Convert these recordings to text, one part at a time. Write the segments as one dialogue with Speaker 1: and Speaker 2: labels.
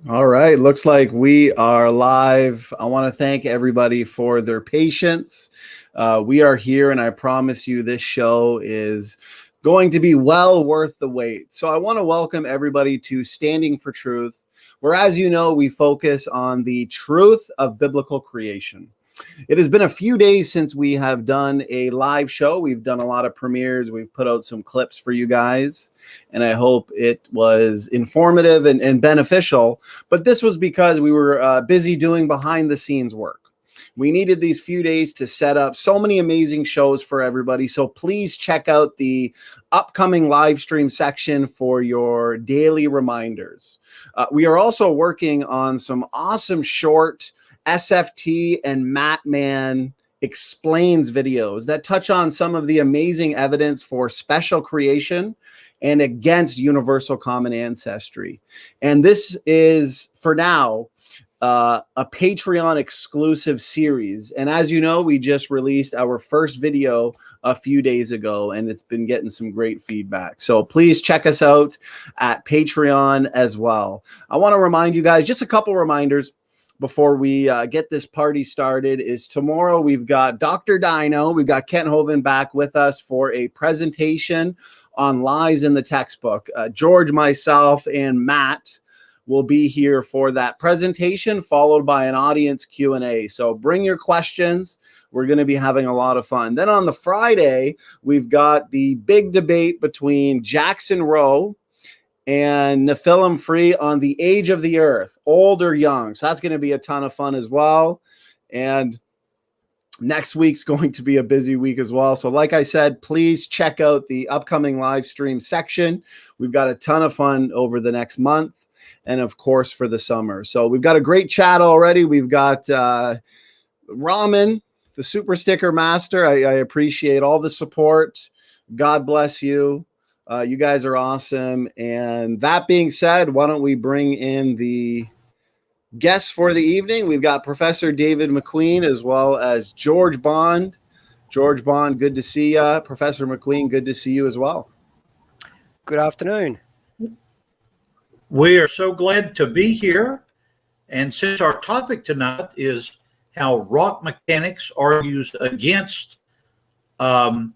Speaker 1: All right, looks like we are live. I want to thank everybody for their patience. We are here, and I promise you this show is going to be well worth the wait. So I want to welcome everybody to Standing for Truth, where, as you know, we focus on the truth of biblical creation. It has been a few days since we have done a live show. We've done a lot of premieres. We've put out some clips for you guys, and I hope it was informative and beneficial. But this was because we were busy doing behind the scenes work. We needed these few days to set up so many amazing shows for everybody. So please check out the upcoming live stream section for your daily reminders. We are also working on some awesome short SFT and Mattman explains videos that touch on some of the amazing evidence for special creation and against universal common ancestry. And this is, for now, a Patreon exclusive series. And as you know, we just released our first video a few days ago, and it's been getting some great feedback. So please check us out at Patreon as well. I want to remind you guys, just a couple reminders before we get this party started, is tomorrow we've got Dr. Dino. We've got Kent Hovind back with us for a presentation on lies in the textbook. George, myself, and Matt will be here for that presentation, followed by an audience Q&A. So bring your questions. We're going to be having a lot of fun. Then on the Friday, we've got the big debate between Jackson Rowe and Nephilim Free on the age of the earth, old or young. So that's going to be a ton of fun as well. And next week's going to be a busy week as well. So like I said, please check out the upcoming live stream section. We've got a ton of fun over the next month and, of course, for the summer. So we've got a great chat already. We've got Ramen, the super sticker master. I appreciate all the support. God bless you. You guys are awesome. And that being said, why don't we bring in the guests for the evening? We've got Professor David McQueen as well as George Bond. George Bond, good to see you. Professor McQueen, good to see you as well.
Speaker 2: Good afternoon.
Speaker 3: We are so glad to be here. And since our topic tonight is how rock mechanics argues against the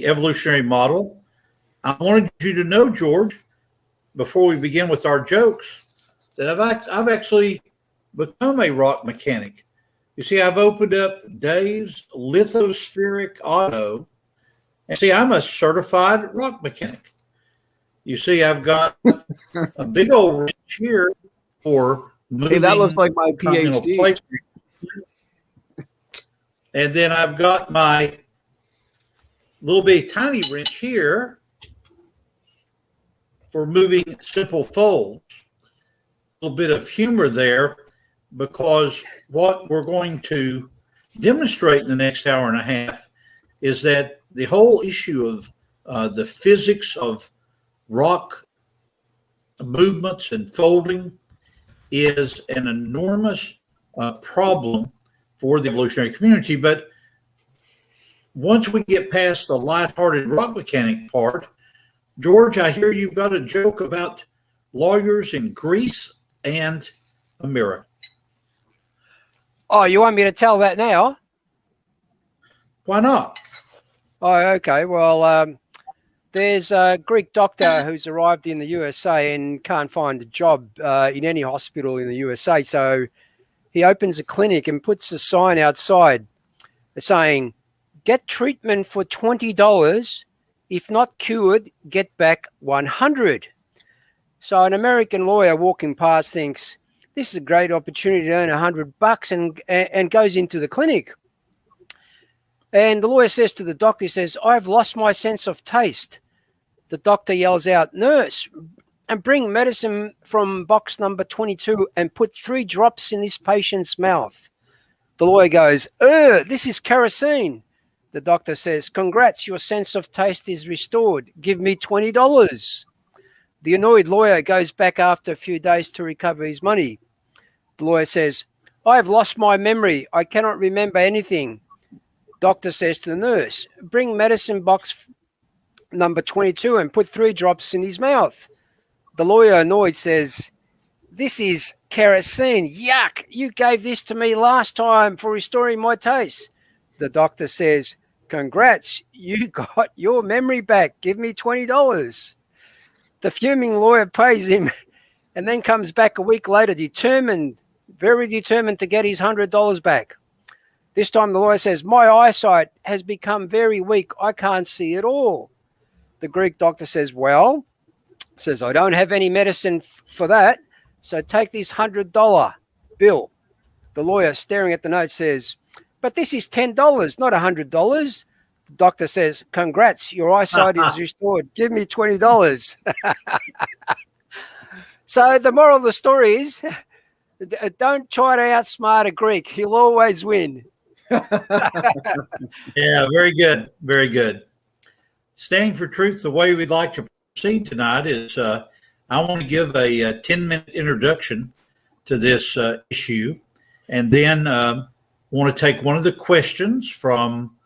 Speaker 3: evolutionary model, I wanted you to know, George, before we begin with our jokes, that I've actually become a rock mechanic. You see, I've opened up Dave's lithospheric auto, and see, I'm a certified rock mechanic. You see, I've got a big old wrench here for moving.
Speaker 1: Hey, that looks like my PhD.
Speaker 3: And then I've got my little bitty tiny wrench here for moving simple folds. A little bit of humor there, because what we're going to demonstrate in the next hour and a half is that the whole issue of the physics of rock movements and folding is an enormous problem for the evolutionary community. But once we get past the lighthearted rock mechanic part, George, I hear you've got a joke about lawyers in Greece and America.
Speaker 2: Oh, you want me to tell that now?
Speaker 3: Why not?
Speaker 2: Oh, okay. Well, there's a Greek doctor who's arrived in the USA and can't find a job in any hospital in the USA. So he opens a clinic and puts a sign outside saying, "Get treatment for $20. If not cured, get back $100." So an American lawyer walking past thinks, this is a great opportunity to earn $100 and goes into the clinic. And the lawyer says to the doctor, he says, "I've lost my sense of taste." The doctor yells out, "Nurse, and bring medicine from box number 22 and put 3 drops in this patient's mouth." The lawyer goes, "This is kerosene." The doctor says, "Congrats, your sense of taste is restored. Give me $20. The annoyed lawyer goes back after a few days to recover his money. The lawyer says, "I have lost my memory. I cannot remember anything." Doctor says to the nurse, "Bring medicine box number 22 and put 3 drops in his mouth." The lawyer, annoyed, says, This is kerosene. Yuck. You gave this to me last time for restoring my taste. The doctor says, congrats. You got your memory back. Give me $20. The fuming lawyer pays him and then comes back a week later, very determined to get his $100 back. This time the lawyer says, my eyesight has become very weak. I can't see at all. The Greek doctor says, I don't have any medicine for that, so take this $100 bill. The lawyer, staring at the note, says, but this is $10, not $100. The doctor says, congrats, your eyesight is restored. Give me $20. So the moral of the story is, don't try to outsmart a Greek. He'll always win.
Speaker 3: Yeah, very good. Very good. Standing for Truth, the way we'd like to proceed tonight is I want to give a 10-minute introduction to this issue, and then want to take one of the questions from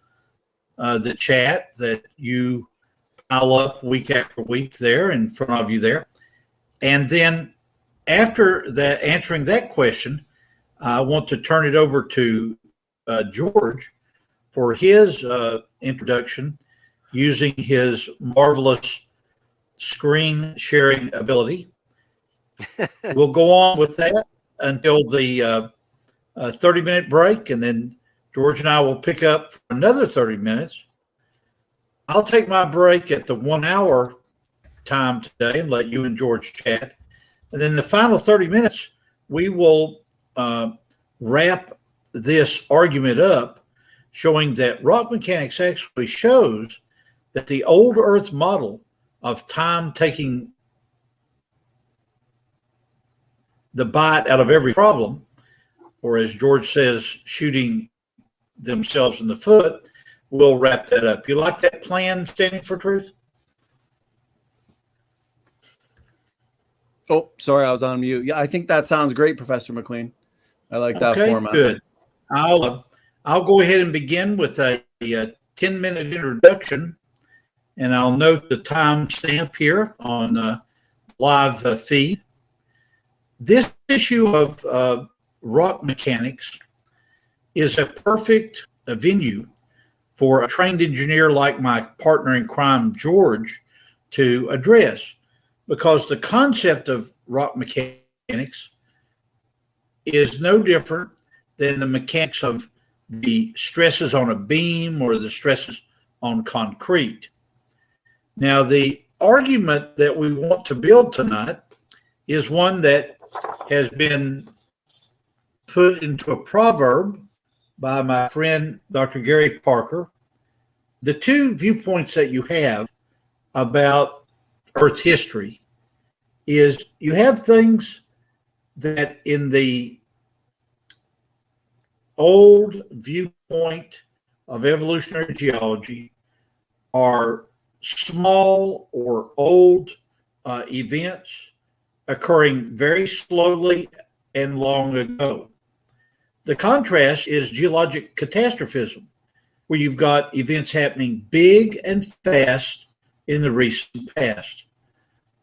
Speaker 3: the chat that you pile up week after week there in front of you there. And then after that, answering that question, I want to turn it over to George for his introduction using his marvelous screen sharing ability. We'll go on with that until the 30-minute break, and then George and I will pick up for another 30 minutes. I'll take my break at the 1 hour time today and let you and George chat. And then the final 30 minutes, we will wrap this argument up, showing that rock mechanics actually shows that the old Earth model of time taking the bite out of every problem, or as George says, shooting themselves in the foot, will wrap that up. You like that plan, Standing for Truth?
Speaker 1: Oh, sorry, I was on mute. Yeah, I think that sounds great, Professor McQueen. I like that format.
Speaker 3: Good. I'll go ahead and begin with a 10-minute introduction, and I'll note the time stamp here on live feed. This issue of rock mechanics is a perfect venue for a trained engineer like my partner in crime, George, to address, because the concept of rock mechanics is no different than the mechanics of the stresses on a beam or the stresses on concrete. Now, the argument that we want to build tonight is one that has been put into a proverb by my friend, Dr. Gary Parker. The two viewpoints that you have about Earth's history is you have things that in the old viewpoint of evolutionary geology are small or old events occurring very slowly and long ago. The contrast is geologic catastrophism, where you've got events happening big and fast in the recent past.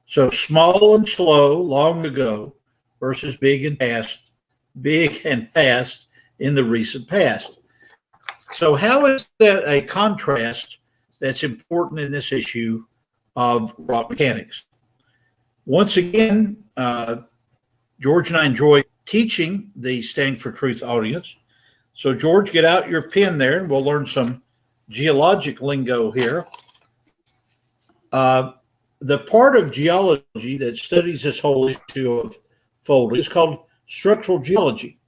Speaker 3: So small and slow long ago versus big and fast in the recent past. So how is that a contrast that's important in this issue of rock mechanics? Once again, George and I enjoy teaching the Standing for Truth audience. So George, get out your pen there and we'll learn some geologic lingo here. The part of geology that studies this whole issue of folding is called structural geology.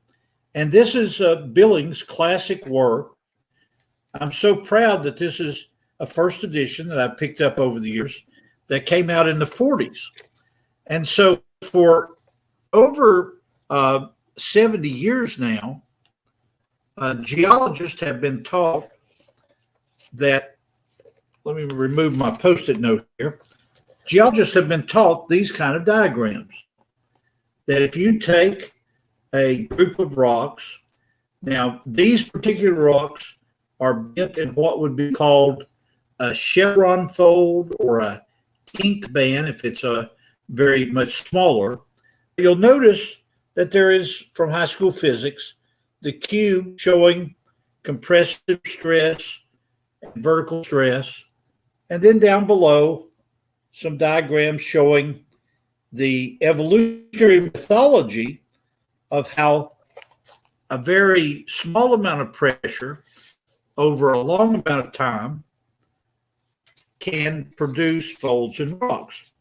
Speaker 3: And this is Billings' classic work. I'm so proud that this is a first edition that I picked up over the years that came out in the 40s. And so for over 70 years now, geologists have been taught that, let me remove my Post-it note here. Geologists have been taught these kind of diagrams, that if you take a group of rocks, now these particular rocks are bent in what would be called a chevron fold or a kink band if it's a very much smaller. you'll notice that there is, from high school physics, the cube showing compressive stress and vertical stress. And then down below, some diagrams showing the evolutionary mythology of how a very small amount of pressure over a long amount of time can produce folds in rocks.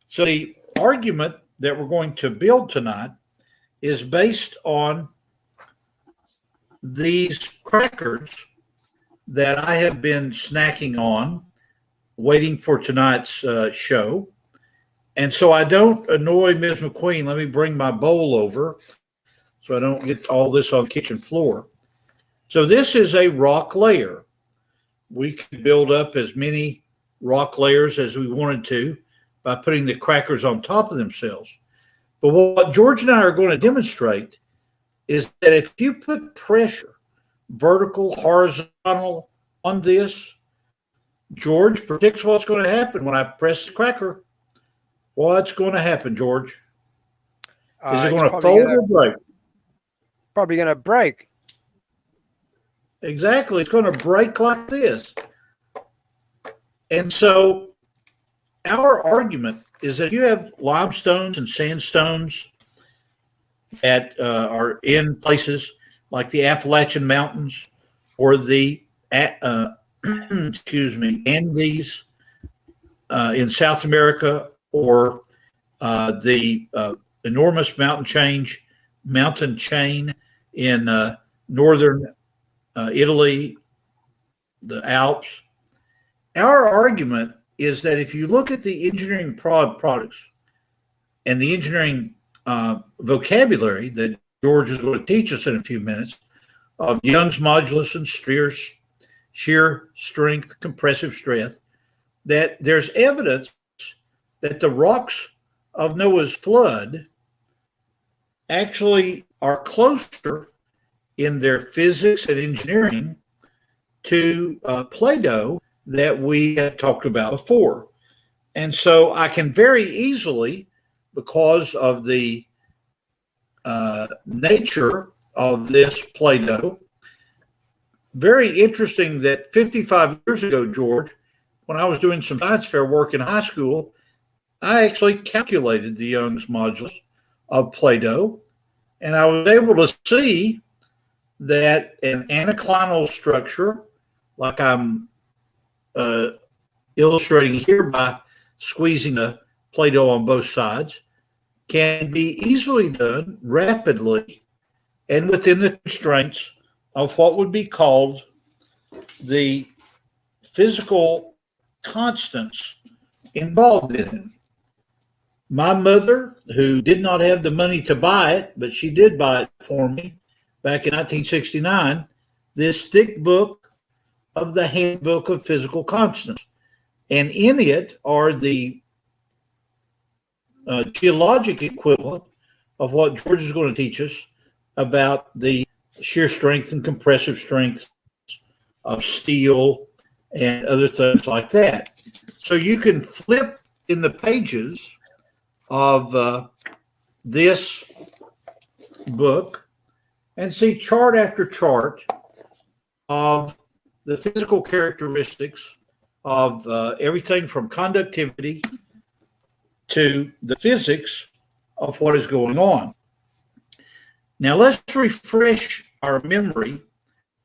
Speaker 3: So the argument that we're going to build tonight is based on these crackers that I have been snacking on, waiting for tonight's show. And so I don't annoy Ms. McQueen. Let me bring my bowl over so I don't get all this on the kitchen floor. So this is a rock layer. We could build up as many rock layers as we wanted to by putting the crackers on top of themselves. But what George and I are going to demonstrate is that if you put pressure, vertical, horizontal, on this, George predicts what's going to happen when I press the cracker. What's going to happen, George? Is it going to fold or break?
Speaker 2: Probably going to break.
Speaker 3: Exactly. It's going to break like this. And so our argument is that you have limestones and sandstones that are in places like the Appalachian Mountains or the Andes in South America, or the enormous mountain chain in northern Italy, the Alps. Our argument is that if you look at the engineering products and the engineering vocabulary that George is going to teach us in a few minutes of Young's modulus and shear strength, compressive strength, that there's evidence that the rocks of Noah's flood actually are closer in their physics and engineering to Play-Doh that we have talked about before. And so I can very easily, because of the nature of this Play-Doh, very interesting that 55 years ago, George, when I was doing some science fair work in high school, I actually calculated the Young's modulus of Play-Doh, and I was able to see that an anticlinal structure, like I'm illustrating here by squeezing the Play-Doh on both sides, can be easily done rapidly and within the constraints of what would be called the physical constants involved in it. My mother, who did not have the money to buy it, but she did buy it for me back in 1969, this thick book of the Handbook of Physical Constants. And in it are the geologic equivalent of what George is going to teach us about the shear strength and compressive strength of steel and other things like that. So you can flip in the pages of this book and see chart after chart of the physical characteristics of everything from conductivity to the physics of what is going on. Now let's refresh our memory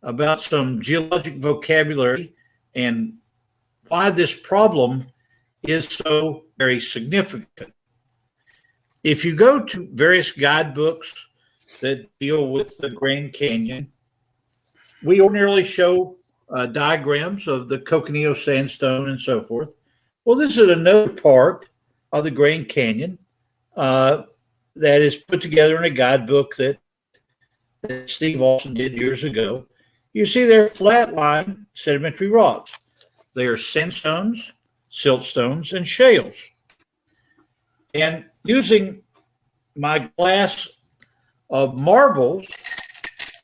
Speaker 3: about some geologic vocabulary and why this problem is so very significant. If you go to various guidebooks that deal with the Grand Canyon, we ordinarily show diagrams of the Coconino sandstone and so forth. Well, this is another part of the Grand Canyon that is put together in a guidebook that Steve Austin did years ago. You see they're flat-lying sedimentary rocks. They are sandstones, siltstones, and shales. And using my glass of marbles,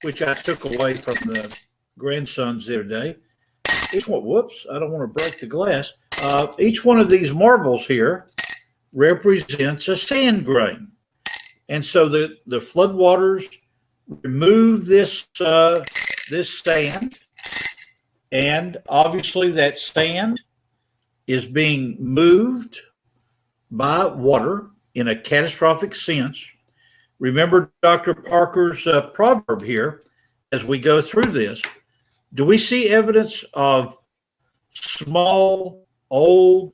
Speaker 3: which I took away from the grandsons the other day, whoops, I don't want to break the glass. Each one of these marbles here represents a sand grain. And so the floodwaters remove this sand, and obviously that sand is being moved by water in a catastrophic sense. Remember Dr. Parker's proverb here as we go through this. Do we see evidence of small, old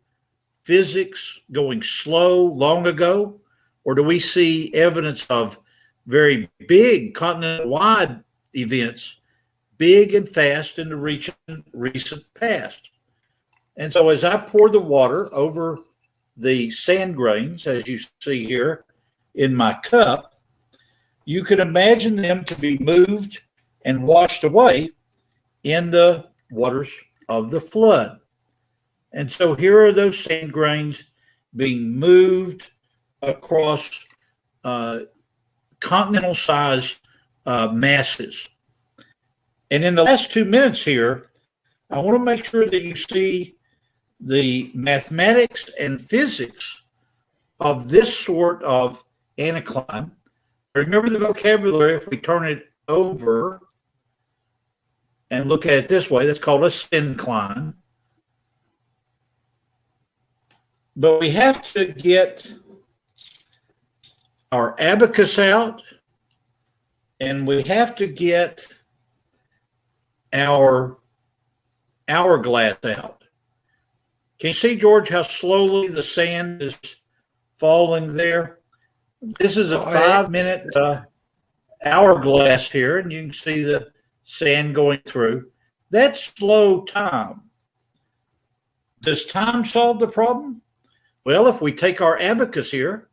Speaker 3: physics going slow long ago? Or do we see evidence of very big continent-wide events, big and fast in the recent past? And so as I pour the water over the sand grains, as you see here in my cup, you can imagine them to be moved and washed away in the waters of the flood. And so here are those sand grains being moved across continental size masses. And in the last 2 minutes here, I want to make sure that you see the mathematics and physics of this sort of anticline. Remember the vocabulary, if we turn it over and look at it this way, that's called a syncline. But we have to get our abacus out, and we have to get our hourglass out. Can you see, George, how slowly the sand is falling there? This is a 5-minute hourglass here, and you can see the sand going through. That's slow time. Does time solve the problem? Well, if we take our abacus here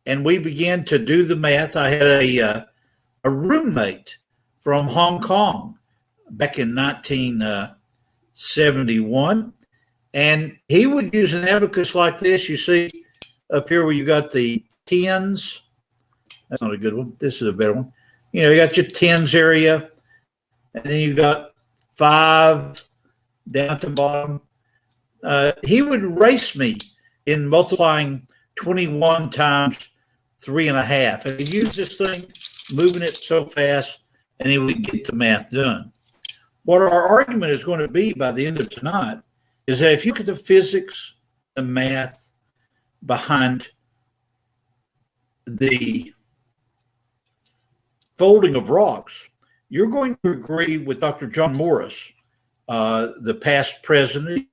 Speaker 3: and we begin to do the math, I had a roommate from Hong Kong back in 1971, and he would use an abacus like this. You see up here where you got the tens. That's not a good one. This is a better one. You know, you got your tens area, and then you got 5 down at the bottom. He would race me in multiplying 21 times 3.5. And he used this thing, moving it so fast, and he would get the math done. What our argument is going to be by the end of tonight is that if you look at the physics, the math behind the folding of rocks, you're going to agree with Dr. John Morris, the past president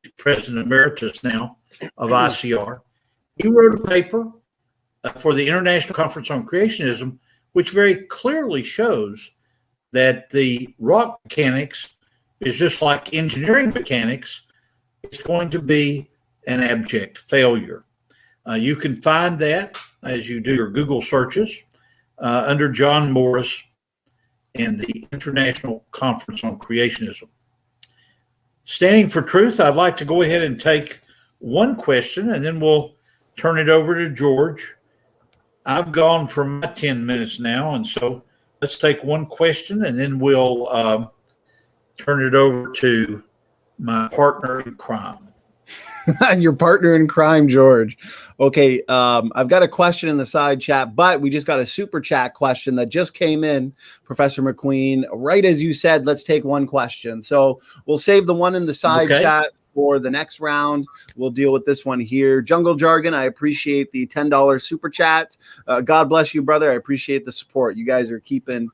Speaker 3: emeritus now of ICR. He wrote a paper for the International Conference on Creationism, which very clearly shows that the rock mechanics is just like engineering mechanics. It's going to be an abject failure. You can find that as you do your Google searches under John Morris and the International Conference on Creationism. Standing for Truth, I'd like to go ahead and take one question, and then we'll turn it over to George. I've gone for my 10 minutes now, and so let's take one question, and then we'll turn it over to my partner in crime.
Speaker 1: Your partner in crime, George. Okay, I've got a question in the side chat, but we just got a super chat question that just came in, Professor McQueen. Right as you said, let's take one question. So we'll save the one in the side chat for the next round. We'll deal with this one here. Jungle Jargon, I appreciate the $10 super chat. God bless you, brother. I appreciate the support. You guys are keeping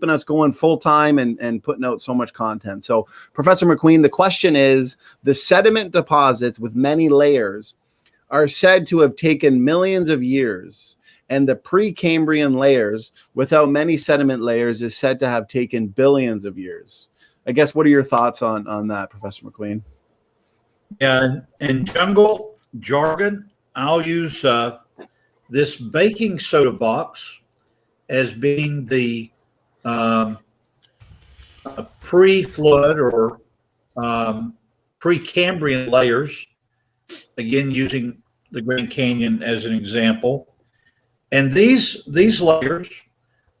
Speaker 1: us going full time and putting out so much content. So, Professor McQueen, the question is, the sediment deposits with many layers are said to have taken millions of years, and the Precambrian layers without many sediment layers is said to have taken billions of years. I guess, what are your thoughts on that, Professor McQueen?
Speaker 3: Yeah, in Jungle Jargon, I'll use this baking soda box as being the pre-flood or Precambrian layers, again using the Grand Canyon as an example. And these layers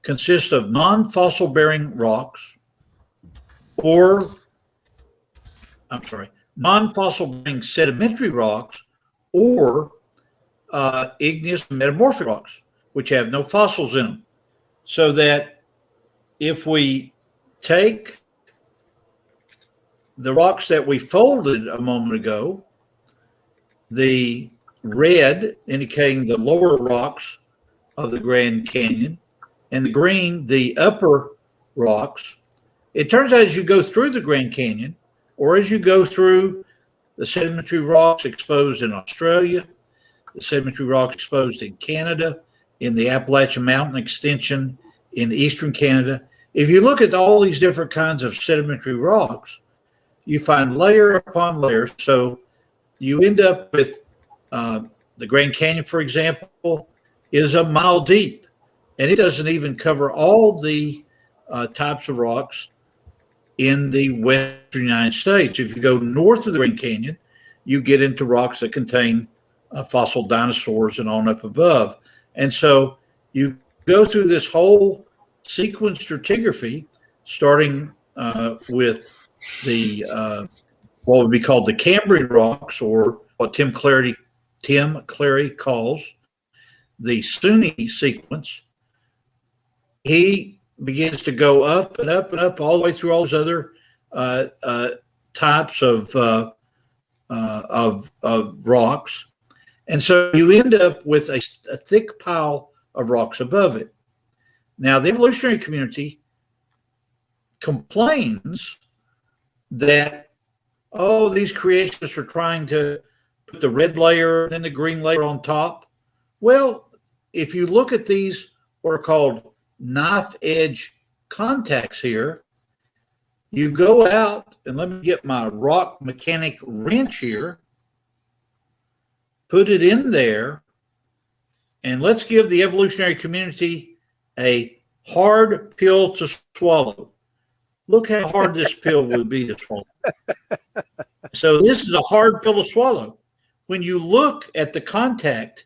Speaker 3: consist of non-fossil bearing rocks non-fossil bearing sedimentary rocks or igneous metamorphic rocks. which have no fossils in them. So that if we take the rocks that we folded a moment ago, the red indicating the lower rocks of the Grand Canyon, and the green, the upper rocks, it turns out as you go through the Grand Canyon, or as you go through the sedimentary rocks exposed in Australia, the sedimentary rocks exposed in Canada, in the Appalachian Mountain extension in eastern Canada, if you look at all these different kinds of sedimentary rocks, you find layer upon layer. So you end up with the Grand Canyon, for example, is a mile deep, and it doesn't even cover all the types of rocks in the western United States. If you go north of the Grand Canyon, you get into rocks that contain fossil dinosaurs and on up above. And so you go through this whole sequence stratigraphy, starting with the what would be called the Cambrian rocks, or what Tim Clary calls the Sunni sequence. He begins to go up and up and up all the way through all those other types of rocks. And so you end up with a thick pile of rocks above it. Now, the evolutionary community complains that, oh, these creationists are trying to put the red layer and then the green layer on top. Well, if you look at these, what are called knife edge contacts here, you go out, and let me get my rock mechanic wrench here, put it in there, and let's give the evolutionary community a hard pill to swallow. Look how hard this pill would be to swallow. So this is a hard pill to swallow. When you look at the contact,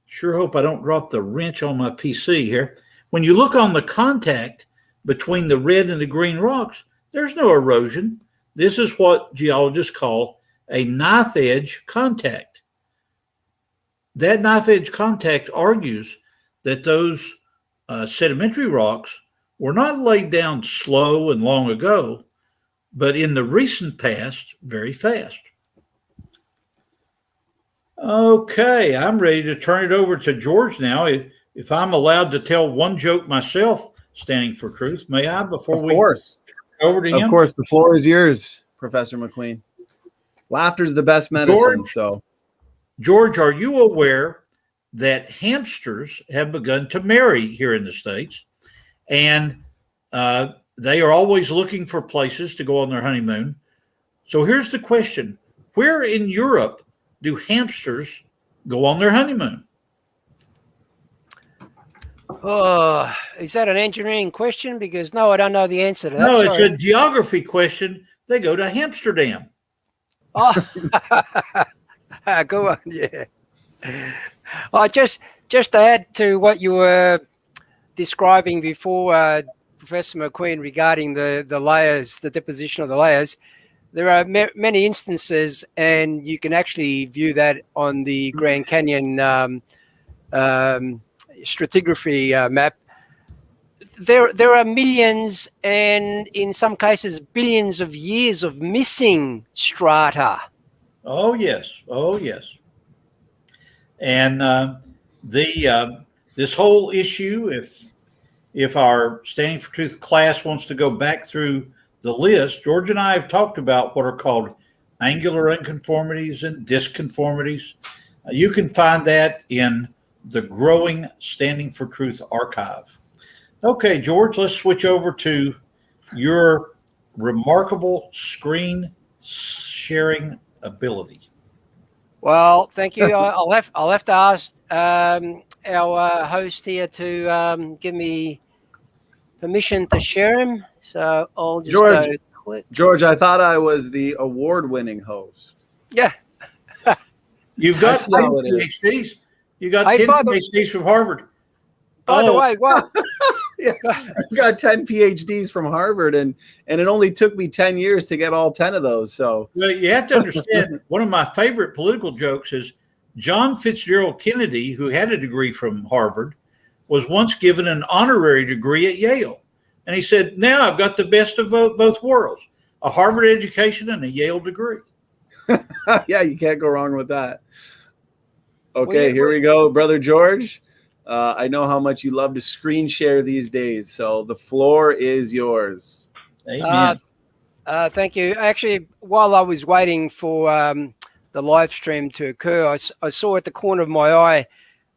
Speaker 3: sure hope I don't drop the wrench on my PC here. When you look on the contact between the red and the green rocks, there's no erosion. This is what geologists call a knife edge contact. That knife edge contact argues that those sedimentary rocks were not laid down slow and long ago, but in the recent past, very fast. Okay, I'm ready to turn it over to George now. If I'm allowed to tell one joke myself, standing for truth, may I? Before
Speaker 1: of course.
Speaker 3: Over to him.
Speaker 1: Of course, the floor is yours, Professor McQueen. Laughter is the best medicine.
Speaker 3: George, are you aware that hamsters have begun to marry here in the States, and they are always looking for places to go on their honeymoon? So here's the question: where in Europe do hamsters go on their honeymoon?
Speaker 2: Oh, is that an engineering question? Because no, I don't know the answer to that.
Speaker 3: No, it's a geography question. They go to Amsterdam.
Speaker 2: Oh, go on, yeah. Oh, just to add to what you were describing before, Professor McQueen, regarding the layers, the deposition of the layers, there are many instances, and you can actually view that on the Grand Canyon stratigraphy map. There are millions, and in some cases billions of years of missing strata.
Speaker 3: Oh yes, and this whole issue, if our Standing for Truth class wants to go back through the list, George and I have talked about what are called angular unconformities and disconformities. You can find that in the growing Standing for Truth archive. Okay, George, let's switch over to your remarkable screen sharing ability.
Speaker 2: Well, thank you. I'll have to ask our host here to give me permission to share him. So I'll just go quick.
Speaker 1: George, I thought I was the award-winning host.
Speaker 2: Yeah.
Speaker 3: You've got 10 PhDs. You got 10 PhDs from Harvard.
Speaker 2: By the way, well,
Speaker 1: yeah, I've got 10 PhDs from Harvard, and it only took me 10 years to get all 10 of those. So
Speaker 3: well, you have to understand, one of my favorite political jokes is John Fitzgerald Kennedy, who had a degree from Harvard, was once given an honorary degree at Yale. And he said, now I've got the best of both worlds, a Harvard education and a Yale degree.
Speaker 1: Yeah, you can't go wrong with that. Okay, here we go, Brother George. I know how much you love to screen share these days, so the floor is yours.
Speaker 3: Amen.
Speaker 2: Thank you. Actually, while I was waiting for the live stream to occur, I saw at the corner of my eye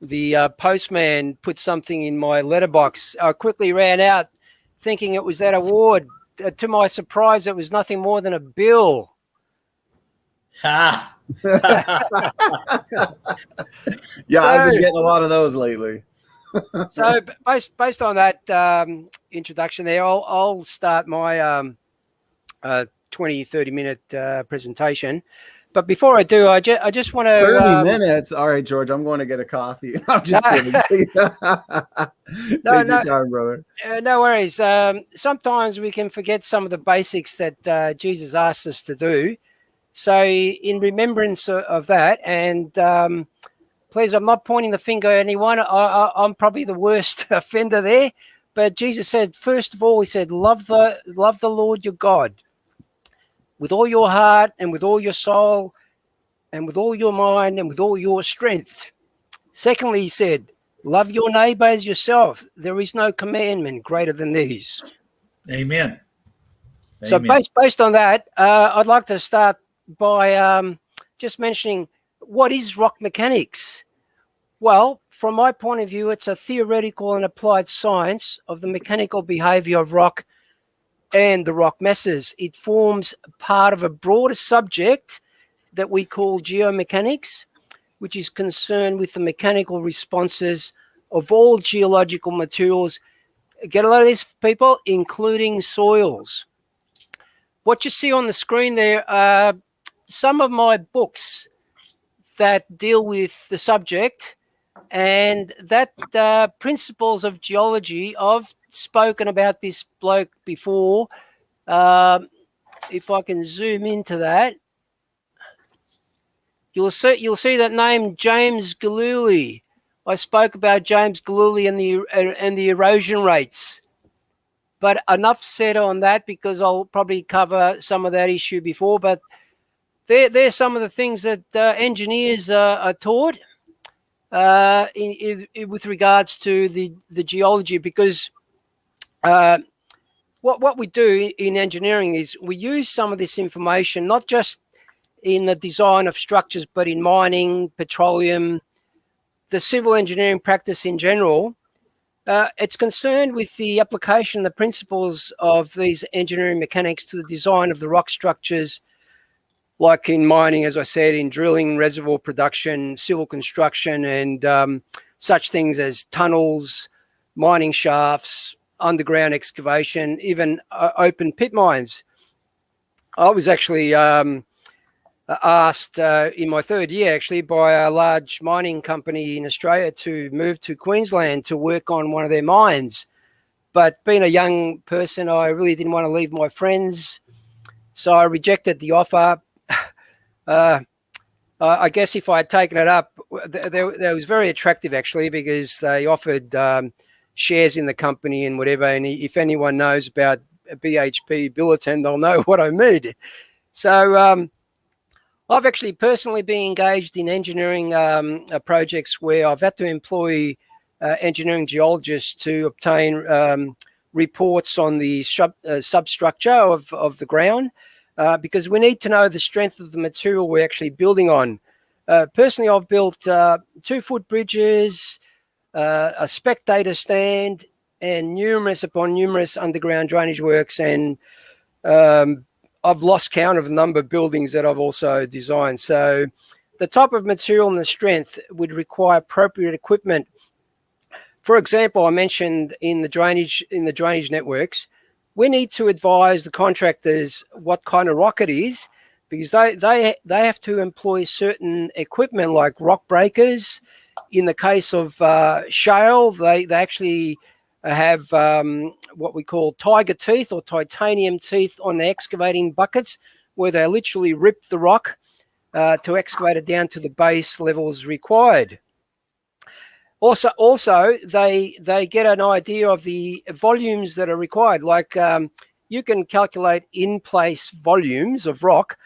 Speaker 2: the postman put something in my letterbox. I quickly ran out thinking it was that award. To my surprise, it was nothing more than a bill.
Speaker 3: Ha!
Speaker 1: Yeah, I've been getting a lot of those lately.
Speaker 2: So based on that introduction there, I'll start my 20, 30-minute presentation. But before I do, I just want to...
Speaker 1: 30 minutes? All right, George, I'm going to get a coffee. I'm just kidding. Take your time, brother.
Speaker 2: No worries. Sometimes we can forget some of the basics that Jesus asked us to do. So in remembrance of that, and please, I'm not pointing the finger at anyone. I'm probably the worst offender there. But Jesus said, first of all, he said, love the Lord your God with all your heart and with all your soul and with all your mind and with all your strength. Secondly, he said, love your neighbor as yourself. There is no commandment greater than these.
Speaker 3: Amen.
Speaker 2: So based on that, I'd like to start by just mentioning, what is rock mechanics? Well, from my point of view, it's a theoretical and applied science of the mechanical behavior of rock and the rock masses. It forms part of a broader subject that we call geomechanics, which is concerned with the mechanical responses of all geological materials. Get a lot of this, people, including soils. What you see on the screen there are some of my books that deal with the subject, and that principles of geology. I've spoken about this bloke before. If I can zoom into that, you'll see that name, James Galooly. I spoke about James Galooly and the erosion rates. But enough said on that, because I'll probably cover some of that issue before. But there's some of the things that engineers are taught with regards to the geology, because what we do in engineering is we use some of this information not just in the design of structures, but in mining, petroleum, the civil engineering practice in general. It's concerned with the application of the principles of these engineering mechanics to the design of the rock structures, like in mining, as I said, in drilling, reservoir production, civil construction, and such things as tunnels, mining shafts, underground excavation, even open pit mines. I was actually asked in my third year, actually, by a large mining company in Australia to move to Queensland to work on one of their mines. But being a young person, I really didn't want to leave my friends, so I rejected the offer. I guess if I had taken it up, that was very attractive, actually, because they offered shares in the company and whatever. And if anyone knows about BHP Billiton, they'll know what I mean. So I've actually personally been engaged in engineering projects where I've had to employ engineering geologists to obtain reports on the substructure of the ground, because we need to know the strength of the material we're actually building on. Personally, I've built 2-foot bridges, a spectator stand, and numerous upon numerous underground drainage works, and I've lost count of the number of buildings that I've also designed. So the type of material and the strength would require appropriate equipment. For example, I mentioned in the drainage networks, we need to advise the contractors what kind of rock it is, because they have to employ certain equipment like rock breakers. In the case of shale, they actually have what we call tiger teeth or titanium teeth on the excavating buckets, where they literally rip the rock to excavate it down to the base levels required. Also, they get an idea of the volumes that are required. Like you can calculate in-place volumes of rock,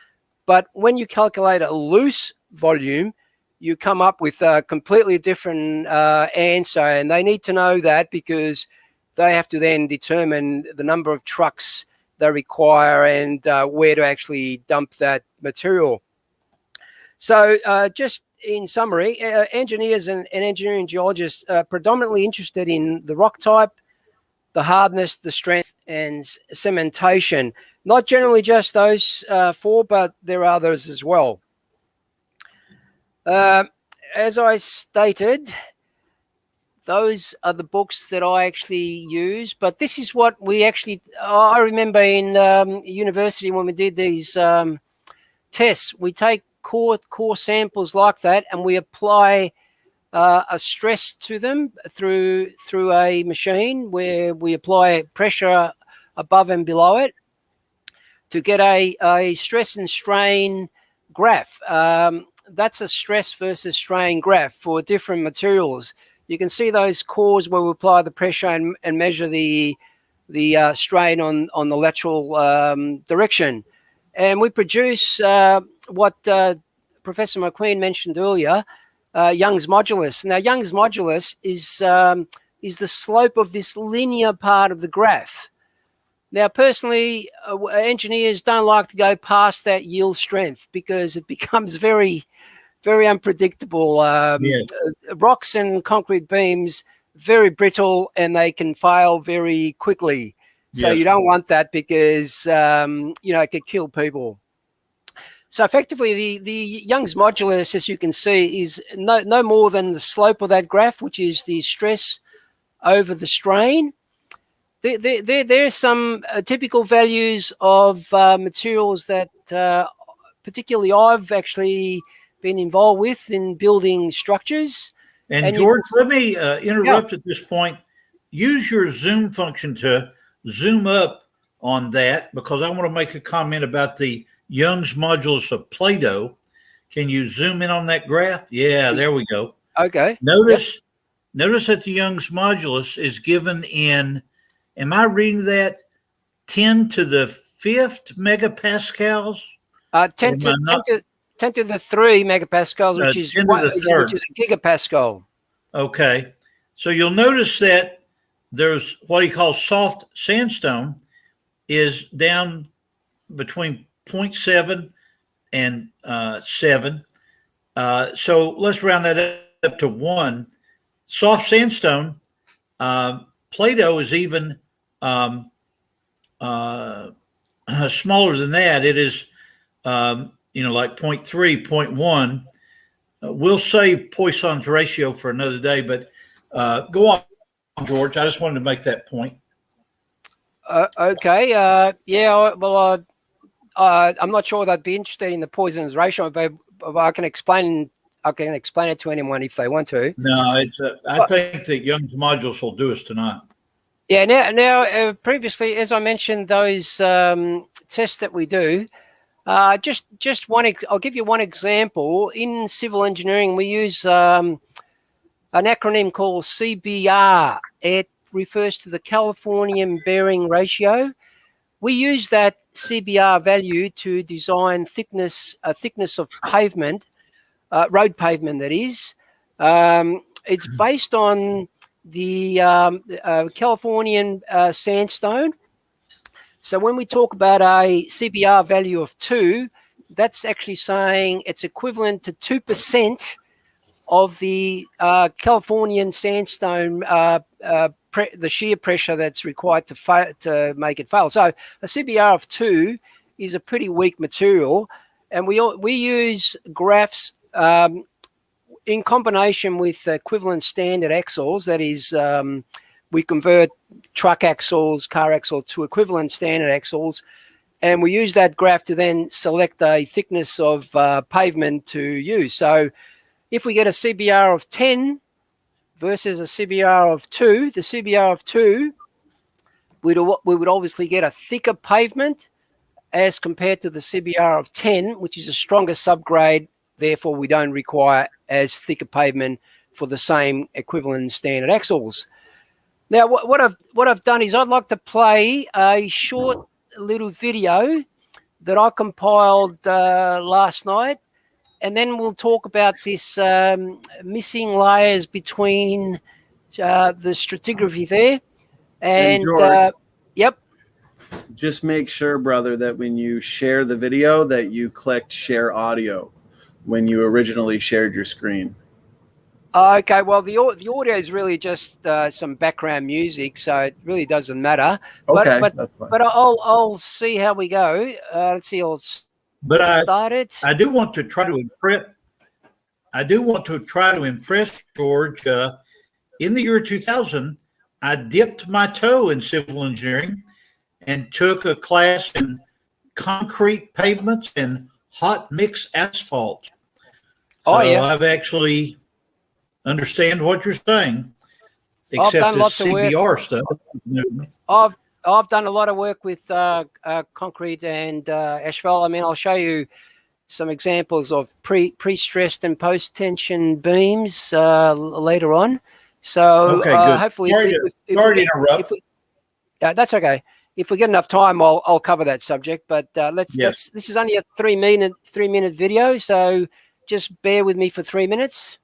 Speaker 2: but when you calculate a loose volume, you come up with a completely different answer. And they need to know that because they have to then determine the number of trucks they require and where to actually dump that material. So just in summary, engineers and engineering geologists are predominantly interested in the rock type, the hardness, the strength, and cementation. Not generally just those four, but there are others as well. As I stated, those are the books that I actually use, but this is what we actually, I remember in university when we did these tests, we take core samples like that and we apply a stress to them through a machine where we apply pressure above and below it to get a stress and strain graph. That's a stress versus strain graph for different materials. You can see those cores where we apply the pressure and measure the strain on the lateral direction. And we produce what Professor McQueen mentioned earlier, Young's modulus. Now, Young's modulus is the slope of this linear part of the graph. Now, personally, engineers don't like to go past that yield strength because it becomes very, very unpredictable.
Speaker 3: Yes.
Speaker 2: Rocks and concrete beams, very brittle, and they can fail very quickly. So
Speaker 3: Yes.
Speaker 2: you don't want that because, it could kill people. So effectively, the Young's modulus, as you can see, is no more than the slope of that graph, which is the stress over the strain. There's some typical values of materials that particularly I've actually been involved with in building structures.
Speaker 3: And George, let me interrupt at this point. Use your zoom function to zoom up on that because I want to make a comment about the Young's modulus of Plato. Can you zoom in on that graph? Yeah, there we go.
Speaker 2: Okay.
Speaker 3: Notice that the Young's modulus is given in, am I reading that 10 to the 5th megapascals?
Speaker 2: 10 to the 3 megapascals, which is
Speaker 3: 10 to the third.
Speaker 2: Which is a gigapascal.
Speaker 3: Okay. So you'll notice that there's what he calls soft sandstone is down between 0.7 and 7. So let's round that up to 1. Soft sandstone, Plato is even smaller than that. It is, like 0.3, 0.1. We'll save Poisson's ratio for another day, but go on, George. I just wanted to make that point.
Speaker 2: Okay. Well, I'm not sure they'd be interested in the Poisson's ratio, but I can explain it to anyone if they want to.
Speaker 3: No, I think that Young's modulus will do us tonight.
Speaker 2: Yeah. Now, previously, as I mentioned, those tests that we do. Just one. I'll give you one example. In civil engineering, we use an acronym called CBR. It refers to the Californian bearing ratio. We use that CBR value to design thickness of pavement, road pavement. That is, it's based on the Californian sandstone. So when we talk about a CBR value of 2, that's actually saying it's equivalent to 2% of the Californian sandstone, the shear pressure that's required to make it fail. So a CBR of 2 is a pretty weak material, and we use graphs in combination with equivalent standard axles. That is, we convert truck axles, car axle to equivalent standard axles, and we use that graph to then select a thickness of pavement to use. So if we get a CBR of 10 versus a CBR of 2, the CBR of 2, we would obviously get a thicker pavement as compared to the CBR of 10, which is a stronger subgrade. Therefore, we don't require as thick a pavement for the same equivalent standard axles. Now, what I've done is I'd like to play a short little video that I compiled last night, and then we'll talk about this missing layers between the stratigraphy there. And
Speaker 1: George,
Speaker 2: yep.
Speaker 1: Just make sure, brother, that when you share the video that you clicked share audio when you originally shared your screen.
Speaker 2: Okay, well, the audio is really just some background music, so it really doesn't matter.
Speaker 1: Okay,
Speaker 2: but I'll see how we go. Let's see.
Speaker 3: But
Speaker 2: start it.
Speaker 3: I do want to try to impress. I do want to try to impress George. In the year 2000, I dipped my toe in civil engineering and took a class in concrete pavements and hot mix asphalt. So I've actually understand what you're saying, except the CBR stuff.
Speaker 2: I've done a lot of work with concrete and asphalt. I mean, I'll show you some examples of pre-stressed and post-tension beams later on. So
Speaker 3: okay, good.
Speaker 2: Hopefully,
Speaker 3: sorry to interrupt.
Speaker 2: That's okay. If we get enough time, I'll cover that subject. But this is only a 3-minute video, so just bear with me for 3 minutes.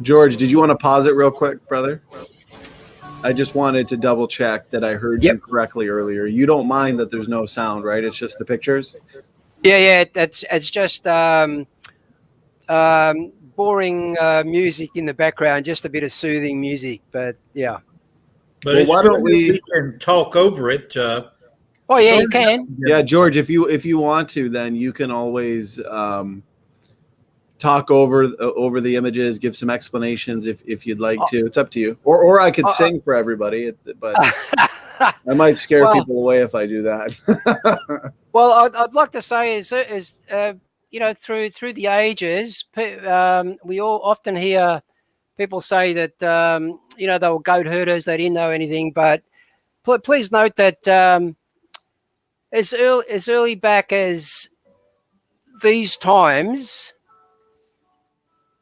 Speaker 1: George, did you want to pause it real quick, brother? I just wanted to double check that I heard you correctly earlier. You don't mind that there's no sound, right? It's just the pictures?
Speaker 2: Yeah. It's just boring music in the background, just a bit of soothing music. But yeah.
Speaker 3: But why don't we can talk over it?
Speaker 2: You can.
Speaker 1: Yeah, George, if you want to, then you can always talk over the images, give some explanations if you'd like to. It's up to you. Or I could sing for everybody, but I might scare people away if I do that.
Speaker 2: Well, I'd like to say is through the ages, we all often hear people say that they were goat herders, they didn't know anything. But please note that as early back as these times,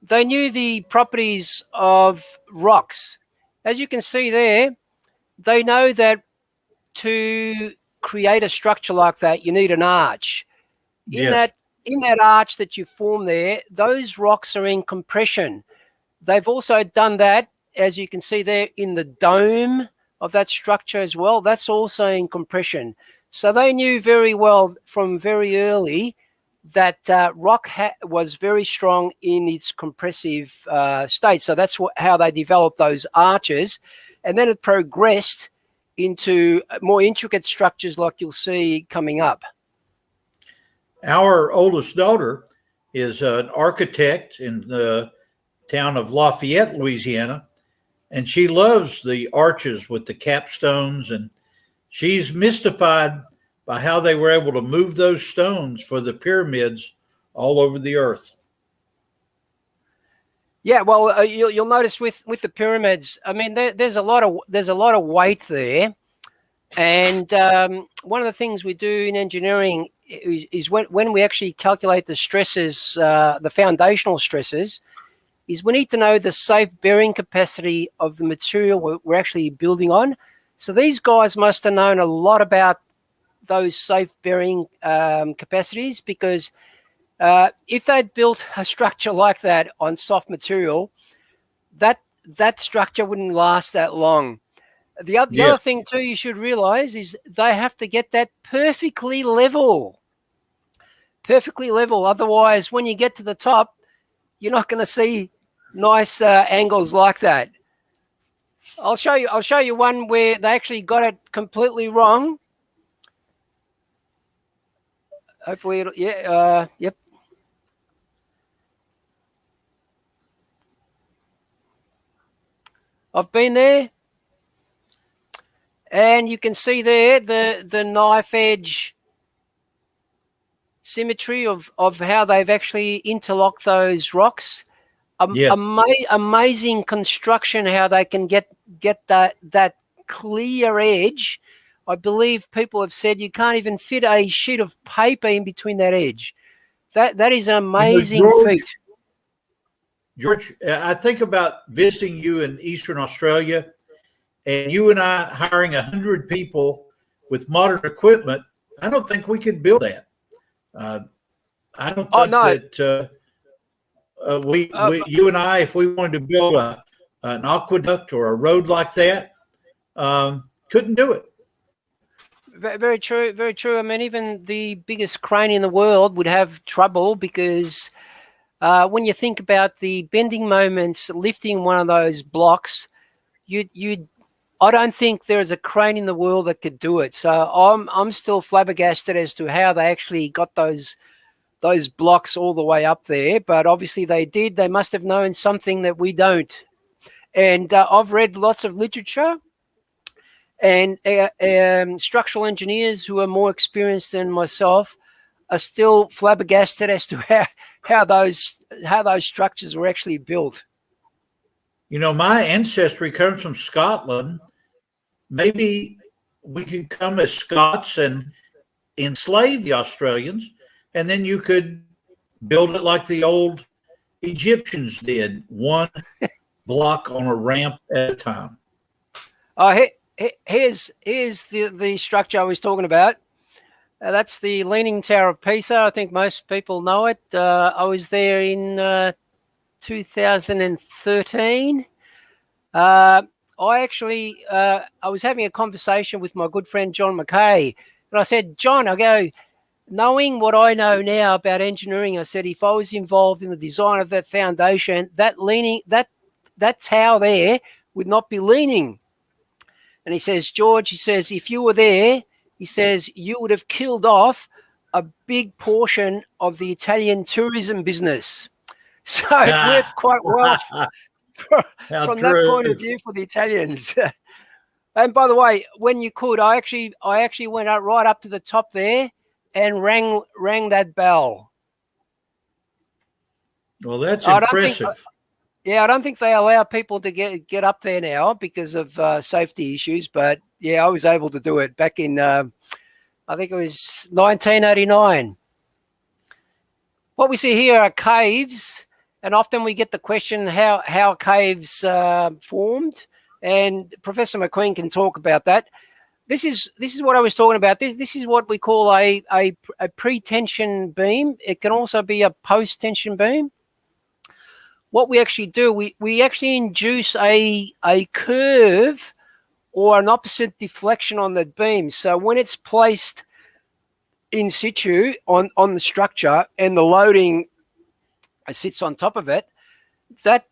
Speaker 2: they knew the properties of rocks. As you can see there, they know that to create a structure like that, you need an arch. In that arch that you form there, those rocks are in compression. They've also done that, as you can see there, in the dome of that structure as well. That's also in compression. So they knew very well from very early that rock was very strong in its compressive state. So that's how they developed those arches. And then it progressed into more intricate structures like you'll see coming up.
Speaker 3: Our oldest daughter is an architect in the town of Lafayette, Louisiana, and she loves the arches with the capstones, and she's mystified by how they were able to move those stones for the pyramids all over the earth.
Speaker 2: Yeah, well, you'll notice with the pyramids, I mean, there's a lot of weight there, and one of the things we do in engineering is when we actually calculate the stresses, the foundational stresses, is we need to know the safe bearing capacity of the material we're actually building on. So these guys must have known a lot about those safe bearing capacities, because if they'd built a structure like that on soft material, that structure wouldn't last that long. The other thing too you should realize is they have to get that perfectly level. Otherwise, when you get to the top, you're not going to see nice angles like that. I'll show you one where they actually got it completely wrong. Hopefully, yep. I've been there, and you can see there the knife edge symmetry of how they've actually interlocked those rocks. Amazing construction, how they can get that clear edge. I believe people have said you can't even fit a sheet of paper in between that edge. That is an amazing feat.
Speaker 3: George, I think about visiting you in Eastern Australia, and you and I hiring 100 people with modern equipment. I don't think we could build that. I don't think that you and I, if we wanted to build an aqueduct or a road like that, couldn't do it.
Speaker 2: Very true, very true. I mean, even the biggest crane in the world would have trouble, because when you think about the bending moments lifting one of those blocks, I don't think there is a crane in the world that could do it. So I'm still flabbergasted as to how they actually got those blocks all the way up there. But obviously they did. They must have known something that we don't. And I've read lots of literature, and structural engineers who are more experienced than myself are still flabbergasted as to how those structures were actually built.
Speaker 3: You know, my ancestry comes from Scotland. Maybe we could come as Scots and enslave the Australians, and then you could build it like the old Egyptians did, one block on a ramp at a time.
Speaker 2: Here's the structure I was talking about. That's the Leaning Tower of Pisa. I think most people know it. I was there in 2013. I was having a conversation with my good friend John McKay, and I said, John, I go, knowing what I know now about engineering, I said, if I was involved in the design of that foundation, that tower there would not be leaning. And he says, George, he says, if you were there, he says, you would have killed off a big portion of the Italian tourism business. So it worked quite well from that point of view for the Italians. And by the way, when you could, I actually went out right up to the top there and rang that bell.
Speaker 3: Well, that's impressive.
Speaker 2: I don't think they allow people to get up there now because of safety issues. But yeah, I was able to do it back in, I think it was 1989. What we see here are caves, and often we get the question how caves formed, and Professor McQueen can talk about that. This is what I was talking about. This is what we call a pre-tension beam. It can also be a post-tension beam. What we actually do, we actually induce a curve or an opposite deflection on that beam. So when it's placed in situ on the structure and the loading sits on top of it, that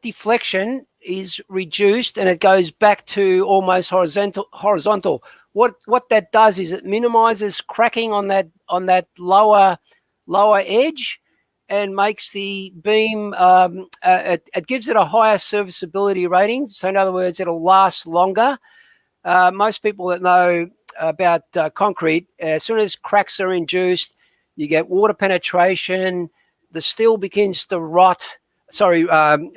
Speaker 2: deflection is reduced and it goes back to almost horizontal. What that does is it minimizes cracking on that lower edge, and makes the beam, it gives it a higher serviceability rating. So in other words, it'll last longer. Most people that know about concrete, as soon as cracks are induced, you get water penetration, the steel begins to rust, and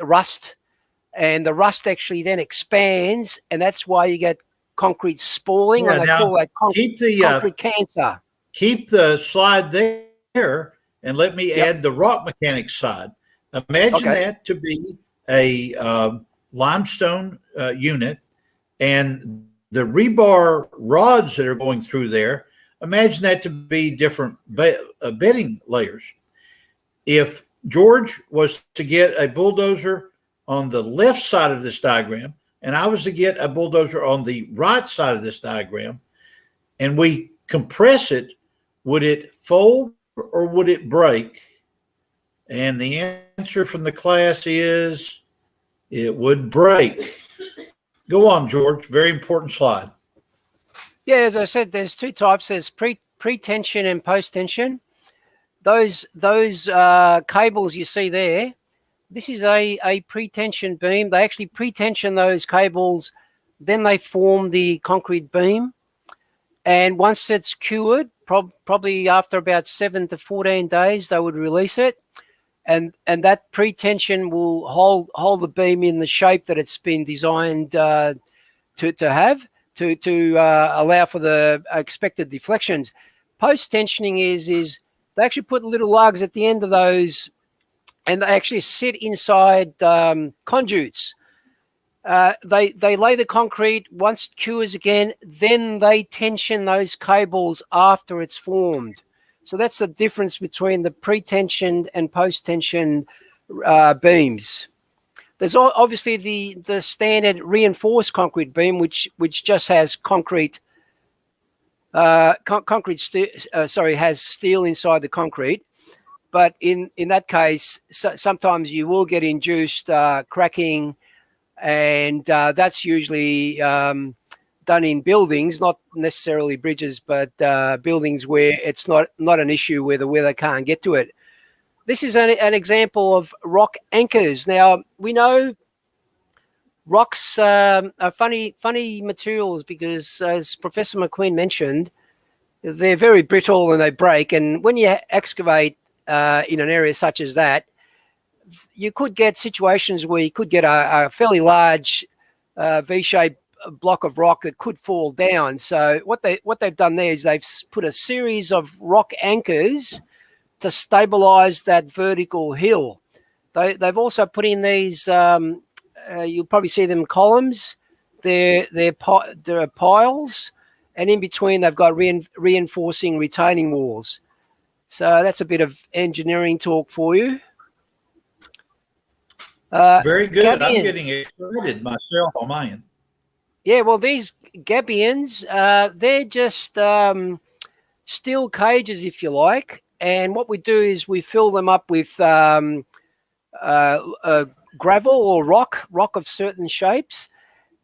Speaker 2: the rust actually then expands, and that's why you get concrete spalling, and they call that concrete cancer.
Speaker 3: Keep the slide there, and let me add the rock mechanics side. Imagine
Speaker 2: Okay.
Speaker 3: that to be a limestone unit, and the rebar rods that are going through there, imagine that to be different bedding layers. If George was to get a bulldozer on the left side of this diagram, and I was to get a bulldozer on the right side of this diagram, and we compress it, would it fold or would it break? And the answer from the class is it would break. Go on, George. Very important slide.
Speaker 2: Yeah, as I said, there's two types. There's pre-tension and post-tension. Those cables you see there, this is a pre-tension beam. They actually pre-tension those cables, then they form the concrete beam. And once it's cured, probably after about 7 to 14 days, they would release it. And that pre-tension will hold the beam in the shape that it's been designed to have, to allow for the expected deflections. Post-tensioning is they actually put little lugs at the end of those, and they actually sit inside conduits. They lay the concrete. Once it cures again, then they tension those cables after it's formed. So that's the difference between the pre-tensioned and post-tensioned beams. There's obviously the standard reinforced concrete beam, which just has has steel inside the concrete. But in that case, sometimes you will get induced cracking, and that's usually done in buildings, not necessarily bridges, but buildings where it's not an issue where the weather can't get to it. This is an example of rock anchors. Now, we know rocks are funny materials because, as Professor McQueen mentioned, they're very brittle and they break. And when you excavate in an area such as that, you could get situations where you could get a fairly large V-shaped block of rock that could fall down. So what they've done there is they've put a series of rock anchors to stabilize that vertical hill. They've also put in these, you'll probably see them columns. They're piles, and in between they've got reinforcing retaining walls. So that's a bit of engineering talk for you.
Speaker 3: Very good.
Speaker 2: Gabion.
Speaker 3: I'm getting excited myself on mine.
Speaker 2: Yeah, well, these gabions, they're just steel cages, if you like. And what we do is we fill them up with gravel or rock of certain shapes,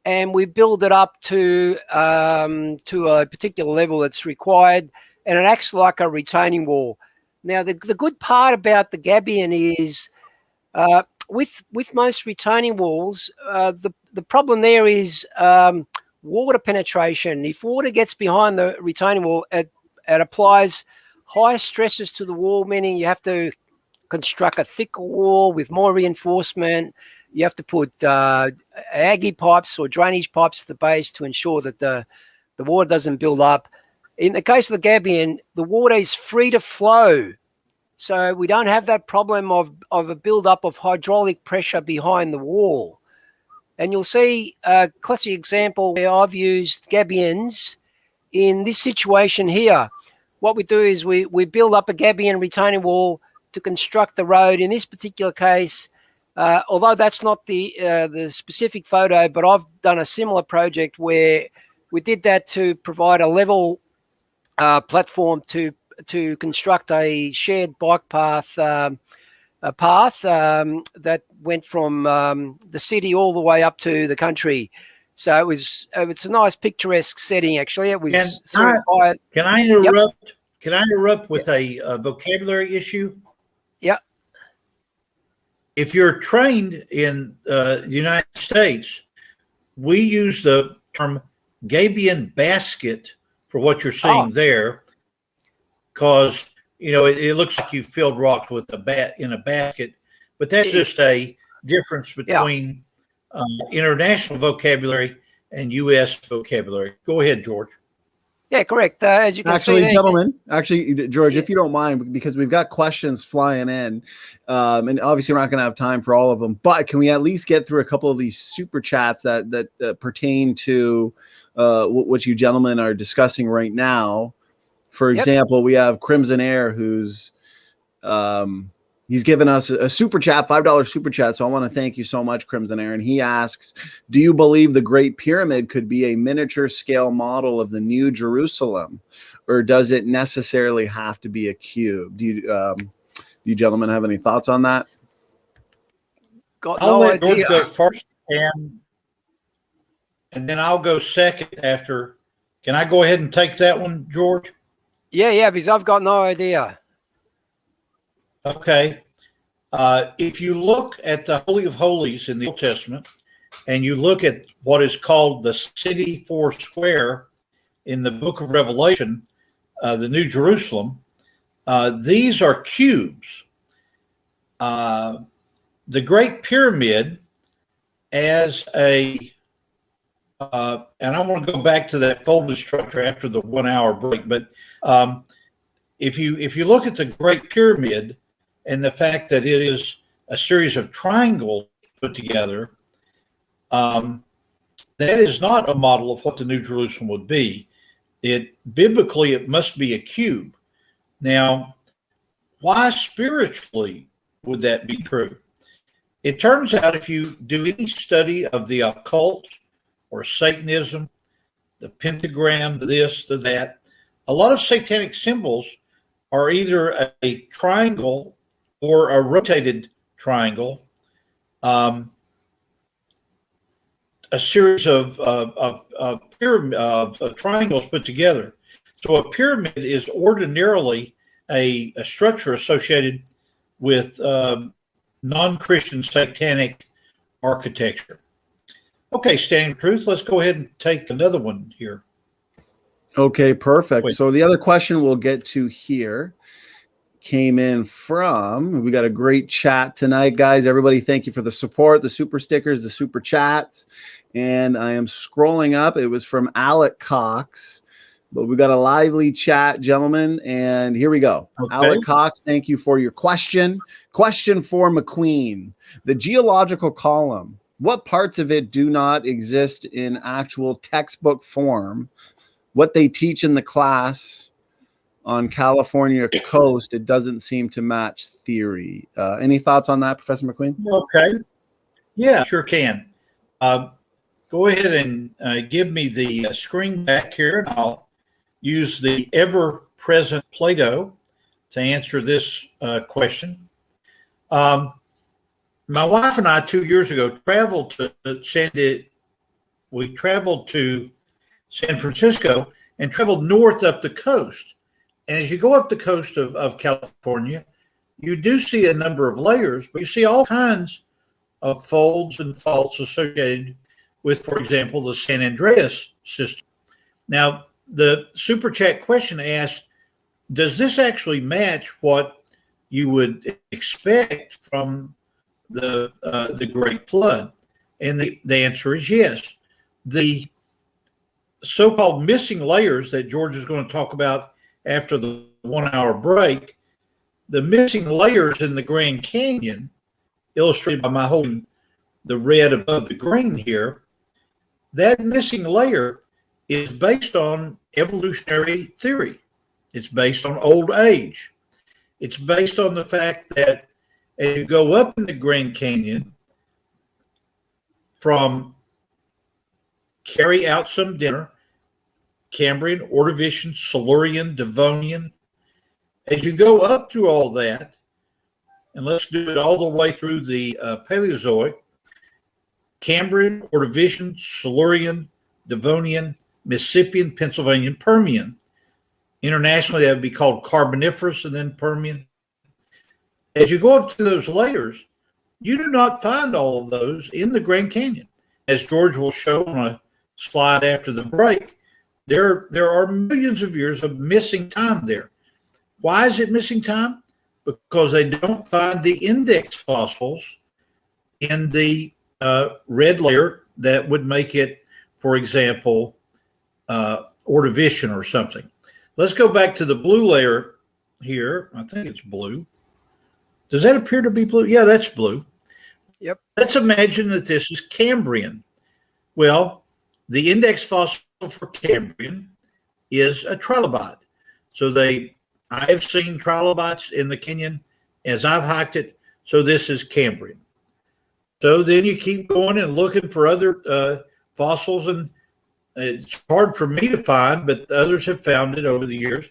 Speaker 2: and we build it up to a particular level that's required, and it acts like a retaining wall. Now, the good part about the gabion is with most retaining walls, the problem there is water penetration. If water gets behind the retaining wall, it applies high stresses to the wall, meaning you have to construct a thicker wall with more reinforcement. You have to put aggie pipes or drainage pipes at the base to ensure that the water doesn't build up. In the case of the gabion, the water is free to flow. So we don't have that problem of a build-up of hydraulic pressure behind the wall. And you'll see a classic example where I've used gabions in this situation here. What we do is we build up a gabion retaining wall to construct the road. In this particular case, although that's not the specific photo, but I've done a similar project where we did that to provide a level platform to construct a shared bike path, that went from the city all the way up to the country. So it's a nice picturesque setting. Actually, it was.
Speaker 3: Can I interrupt?
Speaker 2: Yep.
Speaker 3: Can I interrupt with a vocabulary issue?
Speaker 2: Yeah.
Speaker 3: If you're trained in the United States, we use the term gabion basket for what you're seeing there, because it looks like you filled rocks with in a basket, but that's just a difference between international vocabulary and U.S. vocabulary. Go ahead, George.
Speaker 2: Yeah, correct. As you can see
Speaker 1: Actually,
Speaker 2: there,
Speaker 1: gentlemen, George,
Speaker 2: Yeah.
Speaker 1: if you don't mind, because we've got questions flying in, and obviously we're not going to have time for all of them, but can we at least get through a couple of these super chats that pertain to what you gentlemen are discussing right now? For
Speaker 2: Yep.
Speaker 1: example, we have Crimson Air, who's he's given us a super chat, $5 super chat. So I want to thank you so much, Crimson Air. And he asks, do you believe the Great Pyramid could be a miniature scale model of the New Jerusalem, or does it necessarily have to be a cube? Do you gentlemen have any thoughts on that?
Speaker 2: Got
Speaker 3: I'll
Speaker 2: no
Speaker 3: let George
Speaker 2: idea.
Speaker 3: go first, and then I'll go second after. Can I go ahead and take that one, George?
Speaker 2: Yeah, because I've got no idea.
Speaker 3: Okay. If you look at the Holy of Holies in the Old Testament, and you look at what is called the city four square in the book of Revelation, the New Jerusalem, these are cubes. The Great Pyramid as and I want to go back to that folded structure after the 1 hour break, but if you look at the Great Pyramid and the fact that it is a series of triangles put together, that is not a model of what the New Jerusalem would be. Biblically, it must be a cube. Now, why spiritually would that be true? It turns out if you do any study of the occult or Satanism, the pentagram, this, the that, a lot of satanic symbols are either a triangle or a rotated triangle, a series of triangles put together. So a pyramid is ordinarily a structure associated with non-Christian satanic architecture. Okay, Standing Truth, let's go ahead and take another one here.
Speaker 1: Okay, perfect.
Speaker 3: Wait.
Speaker 1: So the other question we'll get to here came in from, we got a great chat tonight, guys. Everybody, thank you for the support, the super stickers, the super chats. And I am scrolling up. It was from Alec Cox, but we got a lively chat, gentlemen. And here we go.
Speaker 3: Okay.
Speaker 1: Alec Cox, thank you for your question. Question for McQueen. The geological column, what parts of it do not exist in actual textbook form? What they teach in the class on California coast, it doesn't seem to match theory. Any thoughts on that, Professor McQueen?
Speaker 3: Okay. Yeah, sure can. Go ahead and give me the screen back here, and I'll use the ever-present Plato to answer this question. My wife and I 2 years ago traveled to San Francisco and traveled north up the coast. And as you go up the coast of California, you do see a number of layers, but you see all kinds of folds and faults associated with, for example, the San Andreas system. Now, the super chat question asked, does this actually match what you would expect from the Great Flood? And the answer is yes. The so-called missing layers that George is going to talk about after the 1 hour break, the missing layers in the Grand Canyon, illustrated by my holding the red above the green here, that missing layer is based on evolutionary theory. It's based on old age. It's based on the fact that as you go up in the Grand Canyon from Carry Out Some Dinner, Cambrian, Ordovician, Silurian, Devonian, as you go up through all that, and let's do it all the way through the Paleozoic, Cambrian, Ordovician, Silurian, Devonian, Mississippian, Pennsylvanian, Permian. Internationally, that would be called Carboniferous and then Permian. As you go up to those layers, you do not find all of those in the Grand Canyon. As George will show on a slide after the break, there are millions of years of missing time there. Why is it missing time? Because they don't find the index fossils in the red layer that would make it, for example, ordovician or something. Let's go back to the blue layer here. I think it's blue. Does that appear to be blue? Yeah, that's blue.
Speaker 2: Yep.
Speaker 3: Let's imagine that this is Cambrian. Well, the index fossil for Cambrian is a trilobite. So I have seen trilobites in the canyon as I've hiked it. So this is Cambrian. So then you keep going and looking for other fossils, and it's hard for me to find, but others have found it over the years.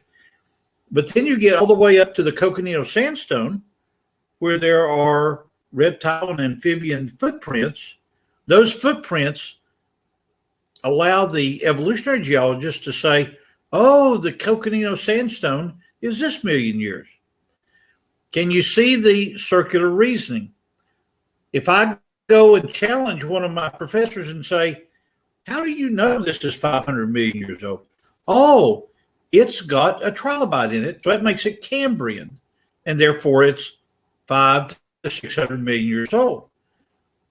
Speaker 3: But then you get all the way up to the Coconino Sandstone, where there are reptile and amphibian footprints. Those footprints allow the evolutionary geologist to say, oh, the Coconino Sandstone is this million years. Can you see the circular reasoning? If I go and challenge one of my professors and say, how do you know this is 500 million years old? Oh, it's got a trilobite in it, so that makes it Cambrian, and therefore it's 500 to 600 million years old.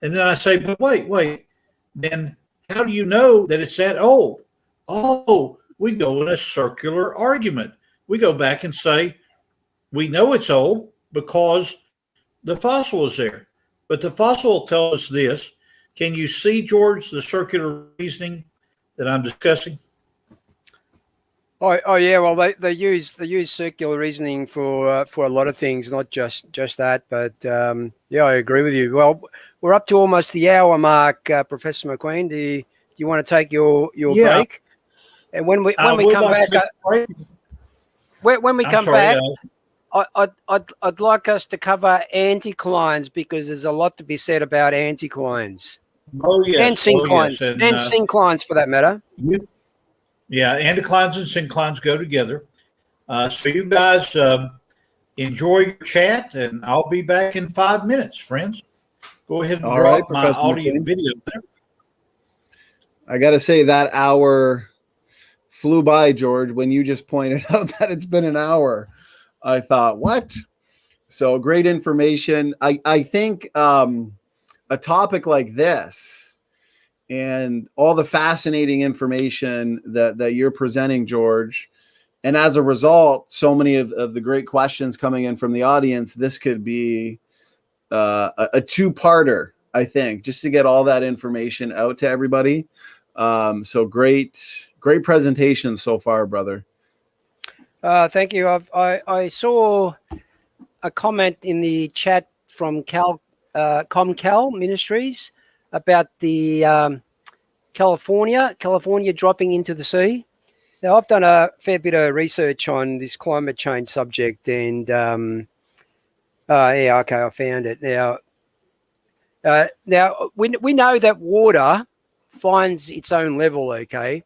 Speaker 3: And then I say, but wait, then how do you know that it's that old? Oh, we go in a circular argument. We go back and say, we know it's old because the fossil is there. But the fossil tells us this. Can you see, George, the circular reasoning that I'm discussing?
Speaker 2: Oh yeah. Well, they use circular reasoning for a lot of things, not just that. But yeah, I agree with you. Well, we're up to almost the hour mark, Professor McQueen. Do you want to take your break? And when we come back, when we come back, I'd like us to cover anticlines, because there's a lot to be said about anticlines.
Speaker 3: Oh yes,
Speaker 2: and synclines,
Speaker 3: and
Speaker 2: synclines for that matter.
Speaker 3: Yeah, anticlines and synclines go together. So you guys enjoy your chat, and I'll be back in 5 minutes, friends. Go ahead and drop my audio video there.
Speaker 1: I got to say that hour flew by, George. When you just pointed out that it's been an hour, I thought, what? So great information. I think a topic like this and all the fascinating information that you're presenting, George, and as a result, so many of the great questions coming in from the audience, this could be a two-parter, I think, just to get all that information out to everybody. So great presentation so far, brother.
Speaker 2: Thank you. I saw a comment in the chat from ComCal Ministries about the California dropping into the sea. Now, I've done a fair bit of research on this climate change subject, and yeah, okay, I found it now. Now we know that water finds its own level. Okay,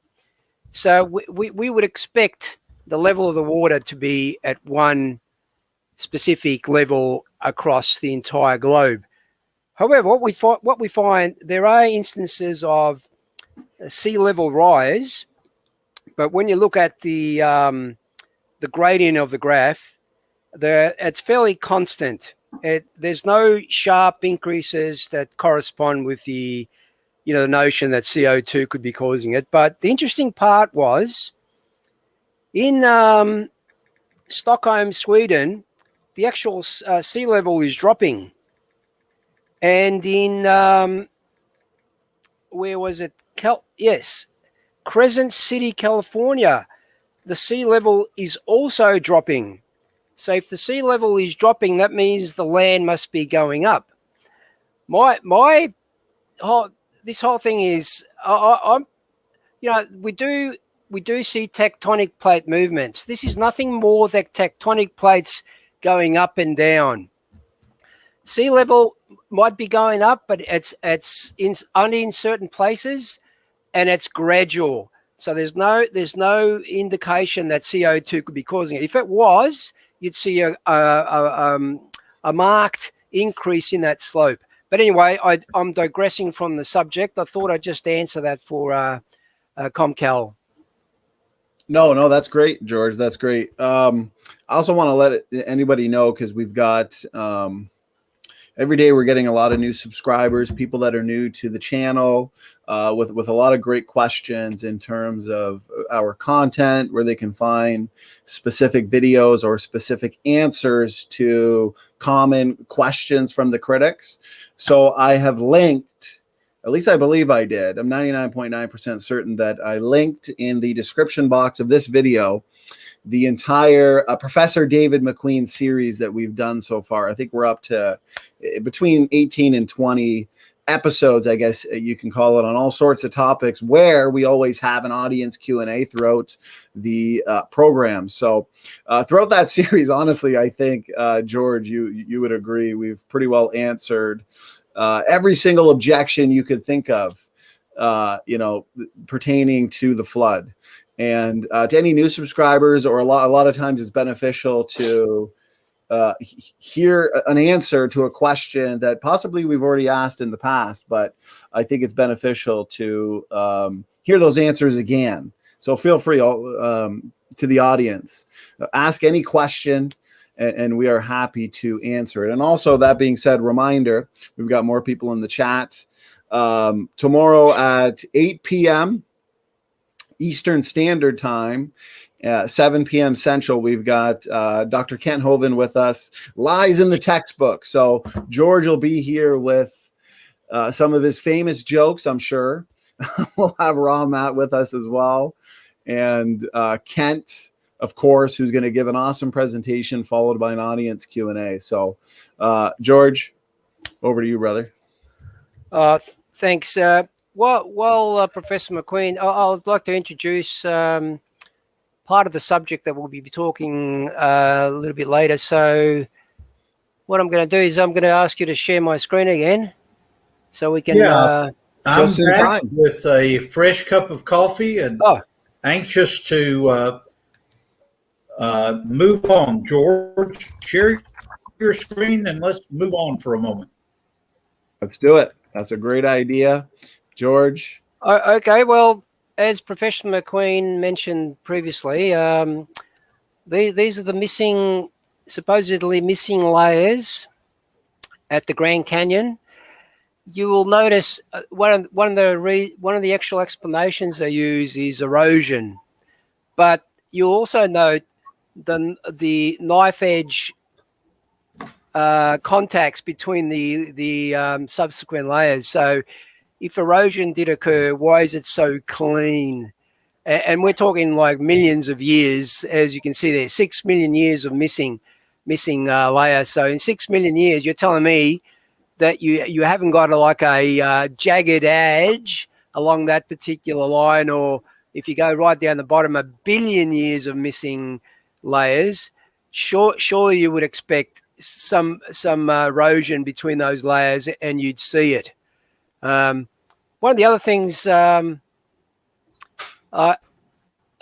Speaker 2: so we would expect the level of the water to be at one specific level across the entire globe. However, what we find, there are instances of sea level rise, but when you look at the gradient of the graph, it's fairly constant. There's no sharp increases that correspond with the notion that CO2 could be causing it. But the interesting part was in Stockholm, Sweden, the actual sea level is dropping. And in, where was it? Yes, Crescent City, California, the sea level is also dropping. So if the sea level is dropping, that means the land must be going up. This whole thing is, we do see tectonic plate movements. This is nothing more than tectonic plates going up and down. Sea level might be going up, but it's only in certain places, and it's gradual. So there's no indication that CO2 could be causing it. If it was, you'd see a marked increase in that slope. But anyway, I'm digressing from the subject. I thought I'd just answer that for ComCal.
Speaker 1: No, that's great, George. That's great. I also want to let anybody know, because we've got every day we're getting a lot of new subscribers, people that are new to the channel, with a lot of great questions in terms of our content, where they can find specific videos or specific answers to common questions from the critics. So I have linked, at least I believe I did, I'm 99.9% certain that I linked in the description box of this video the entire Professor David McQueen series that we've done so far. I think we're up to between 18 and 20 episodes, I guess you can call it, on all sorts of topics, where we always have an audience Q&A throughout the program. So throughout that series, honestly, I think, George, you would agree, we've pretty well answered every single objection you could think of, pertaining to the flood. And to any new subscribers, or a lot of times it's beneficial to hear an answer to a question that possibly we've already asked in the past, but I think it's beneficial to hear those answers again. So feel free, to the audience, ask any question, and we are happy to answer it. And also, that being said, reminder, we've got more people in the chat. Tomorrow at 8 p.m. Eastern Standard Time, 7 p.m. Central, we've got Dr. Kent Hovind with us. Lies in the textbook. So George will be here with some of his famous jokes, I'm sure. We'll have Raw Matt with us as well. And Kent, of course, who's going to give an awesome presentation followed by an audience Q&A. So George, over to you, brother.
Speaker 2: Thanks. Well, Professor McQueen, I'd like to introduce part of the subject that we'll be talking a little bit later. So what I'm going to do is I'm going to ask you to share my screen again so we can...
Speaker 3: I'm back with a fresh cup of coffee and anxious to move on. George, share your screen and let's move on for a moment.
Speaker 1: Let's do it. That's a great idea. George?
Speaker 2: Okay, well, as Professor McQueen mentioned previously, these are the supposedly missing layers at the Grand Canyon. You will notice one of the actual explanations they use is erosion, but you'll also note the knife edge contacts between the subsequent layers. So if erosion did occur, why is it so clean? And we're talking like millions of years, as you can see there, 6 million years of missing layers. So in 6 million years, you're telling me that you haven't got a jagged edge along that particular line, or if you go right down the bottom, 1 billion years of missing layers, surely you would expect some erosion between those layers, and you'd see it. One of the other things, I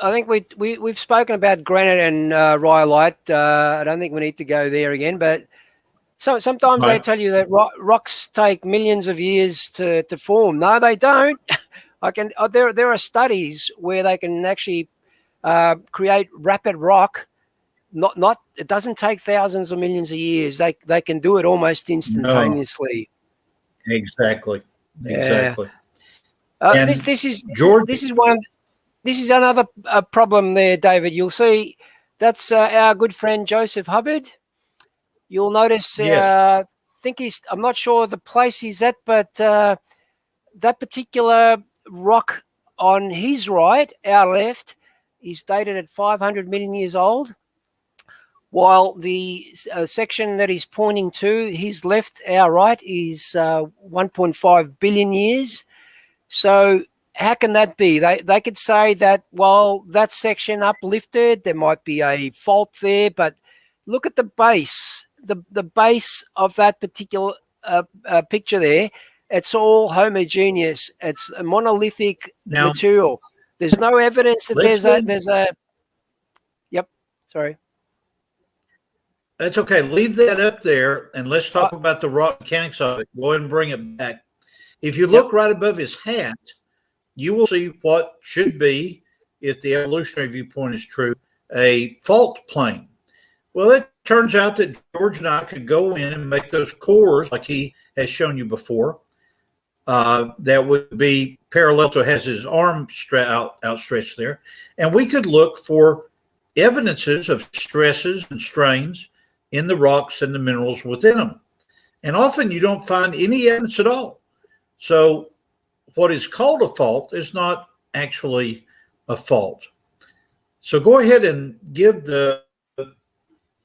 Speaker 2: think we've spoken about granite and rhyolite. I don't think we need to go there again, but sometimes they tell you that rocks take millions of years to form. No, they don't. There are studies where they can actually create rapid rock. It doesn't take thousands or millions of years. They can do it almost instantaneously.
Speaker 3: No. Exactly.
Speaker 2: This is another problem there, David. You'll see that's our good friend Joseph Hubbard. You'll notice, I'm not sure the place he's at, but that particular rock on his right, our left, is dated at 500 million years old, while the section that he's pointing to, his left, our right, is 1.5 billion years. So how can that be? They could say that, well, that section uplifted, there might be a fault there, but look at the base. The base of that particular picture there, it's all homogeneous. It's a monolithic material. There's no evidence that there's a. Yep. Sorry.
Speaker 3: That's okay. Leave that up there, and let's talk about the rock mechanics of it. Go ahead and bring it back. If you look right above his hat, you will see what should be, if the evolutionary viewpoint is true, a fault plane. Well, it turns out that George and I could go in and make those cores like he has shown you before. That would be parallel to has his arm outstretched there. And we could look for evidences of stresses and strains in the rocks and the minerals within them. And often you don't find any evidence at all. So what is called a fault is not actually a fault. So go ahead and give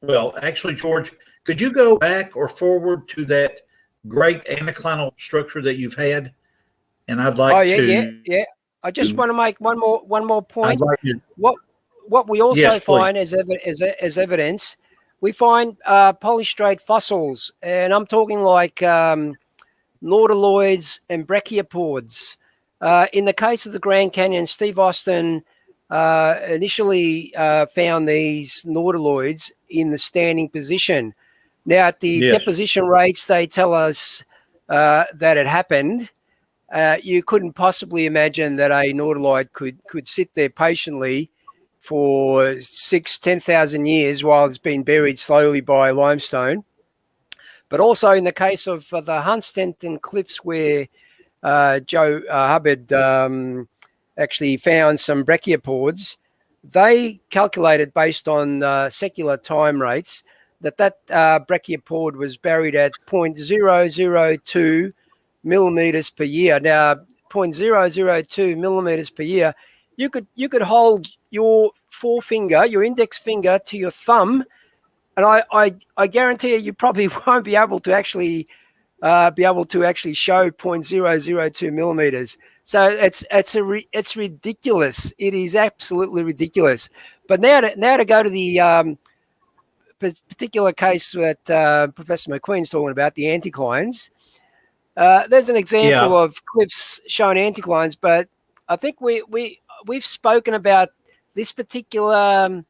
Speaker 3: well, actually, George, could you go back or forward to that great anticlinal structure that you've had? And I'd like
Speaker 2: yeah. I just want to make one more point.
Speaker 3: I'd like to,
Speaker 2: What we also
Speaker 3: yes,
Speaker 2: find as evidence, we find polystrate fossils, and I'm talking like nautiloids and brachiopods. In the case of the Grand Canyon, Steve Austin initially found these nautiloids in the standing position. Now, at the deposition rates, they tell us that it happened. You couldn't possibly imagine that a nautiloid could sit there patiently for 10,000 years while it's been buried slowly by limestone. But also in the case of the Hunstanton Cliffs, where Joe Hubbard actually found some brachiopods, they calculated based on secular time rates that brachiopod was buried at 0.002 millimeters per year. Now, 0.002 millimeters per year, you could hold your forefinger, your index finger, to your thumb, and I guarantee you probably won't be able to actually show 0.002 millimeters. So it's ridiculous. It is absolutely ridiculous. But now to go to the particular case that Professor McQueen's talking about, the anticlines. There's an example of cliffs showing anticlines, but I think we've spoken about this particular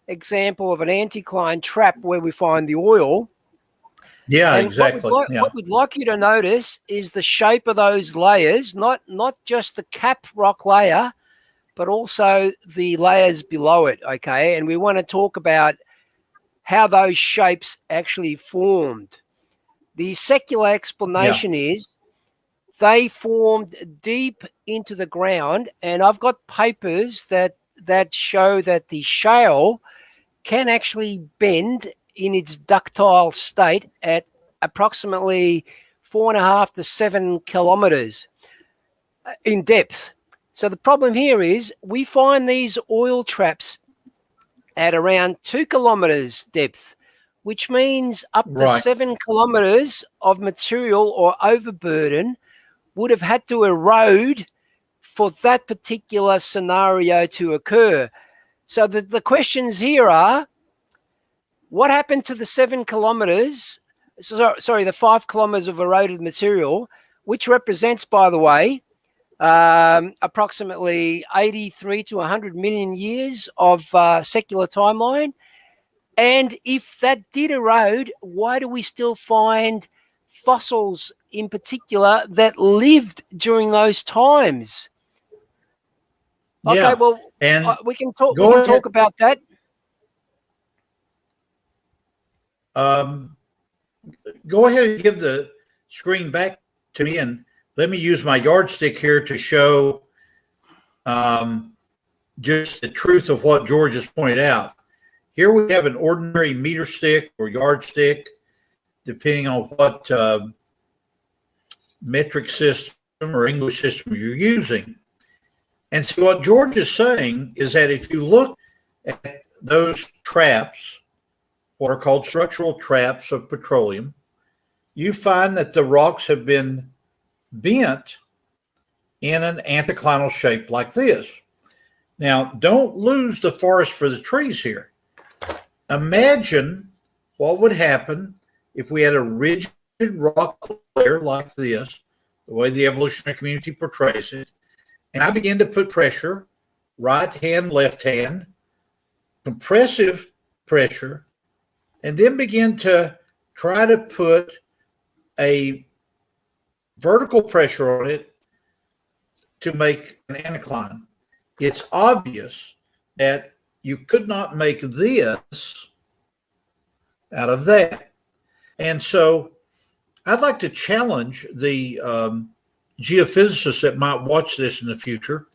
Speaker 2: example of an anticline trap where we find the oil.
Speaker 3: Yeah,
Speaker 2: and
Speaker 3: exactly.
Speaker 2: What we'd like you to notice is the shape of those layers, not just the cap rock layer, but also the layers below it, okay? And we want to talk about how those shapes actually formed. The secular explanation is they formed deep into the ground, and I've got papers that show that the shale can actually bend in its ductile state at approximately 4.5 to 7 kilometers in depth. So the problem here is we find these oil traps at around 2 kilometers depth, which means up to 7 kilometers of material or overburden would have had to erode for that particular scenario to occur. So the questions here are, what happened to the 7 kilometers, the 5 kilometers of eroded material, which represents, by the way, approximately 83 to 100 million years of secular timeline? And if that did erode, why do we still find fossils in particular that lived during those times? Okay, well, and we can talk about that.
Speaker 3: Go ahead and give the screen back to me, and let me use my yardstick here to show just the truth of what George has pointed out. Here we have an ordinary meter stick or yardstick, depending on what metric system or English system you're using. And so what George is saying is that if you look at those traps, what are called structural traps of petroleum, you find that the rocks have been bent in an anticlinal shape like this. Now, don't lose the forest for the trees here. Imagine what would happen if we had a rigid rock layer like this, the way the evolutionary community portrays it, and I began to put pressure, right hand, left hand, compressive pressure, and then begin to try to put a vertical pressure on it to make an anticline. It's obvious that you could not make this out of that. And so I'd like to challenge the geophysicists that might watch this in the future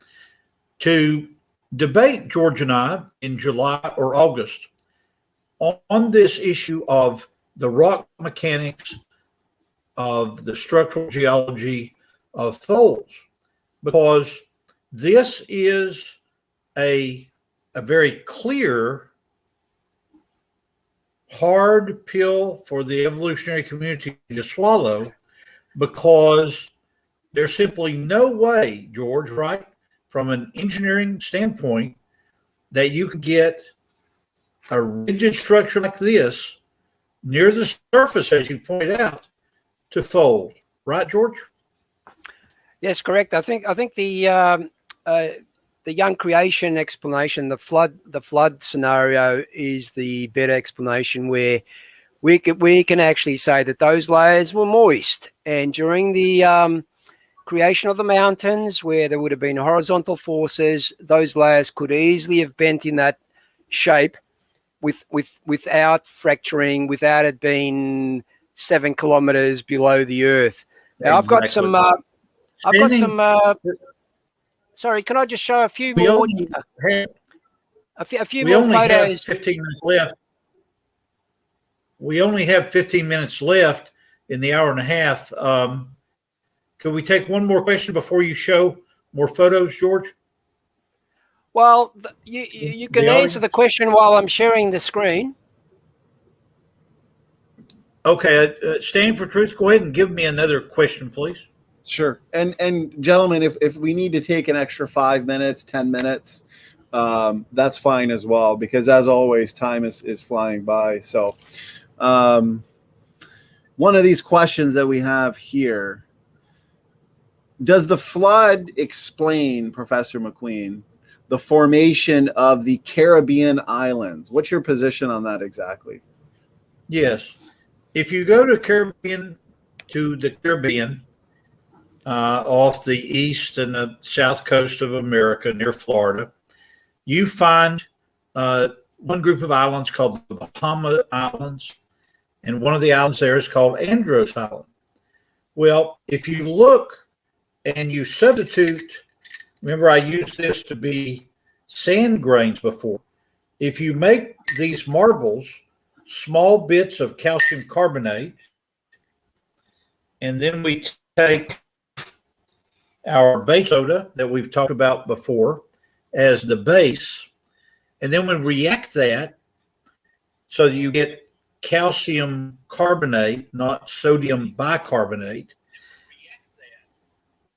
Speaker 3: to debate George and I in July or August on this issue of the rock mechanics, of the structural geology of folds, because this is a very clear, hard pill for the evolutionary community to swallow, because there's simply no way, George, right, from an engineering standpoint, that you could get a rigid structure like this near the surface, as you pointed out, to fold. Right, George?
Speaker 2: Yes, correct. I think the young creation explanation, the flood scenario, is the better explanation, where we can actually say that those layers were moist, and during the creation of the mountains, where there would have been horizontal forces, those layers could easily have bent in that shape without fracturing, without it being 7 kilometers below the earth. Now,
Speaker 3: Exactly.
Speaker 2: I've got some. Sorry, can I just show a few more? A few more
Speaker 3: only
Speaker 2: photos.
Speaker 3: have 15 minutes left. We only have 15 minutes left in the hour and a half. Could we take one more question before you show more photos, George?
Speaker 2: Well, you can answer the question while I'm sharing the screen.
Speaker 3: Okay, Stand for Truth, go ahead and give me another question, please.
Speaker 1: Sure. And gentlemen, if we need to take an extra 5 minutes, 10 minutes, that's fine as well, because as always, time is flying by. So one of these questions that we have here: does the flood explain, Professor McQueen, the formation of the Caribbean islands? What's your position on that exactly?
Speaker 3: Yes. If you go to the Caribbean, off the east and the south coast of America near Florida, you find one group of islands called the Bahama Islands, and one of the islands there is called Andros Island. Well, if you look and you substitute, remember I used this to be sand grains before. If you make these marbles small bits of calcium carbonate, and then we take our base soda that we've talked about before as the base, and then we react that so that you get calcium carbonate, not sodium bicarbonate.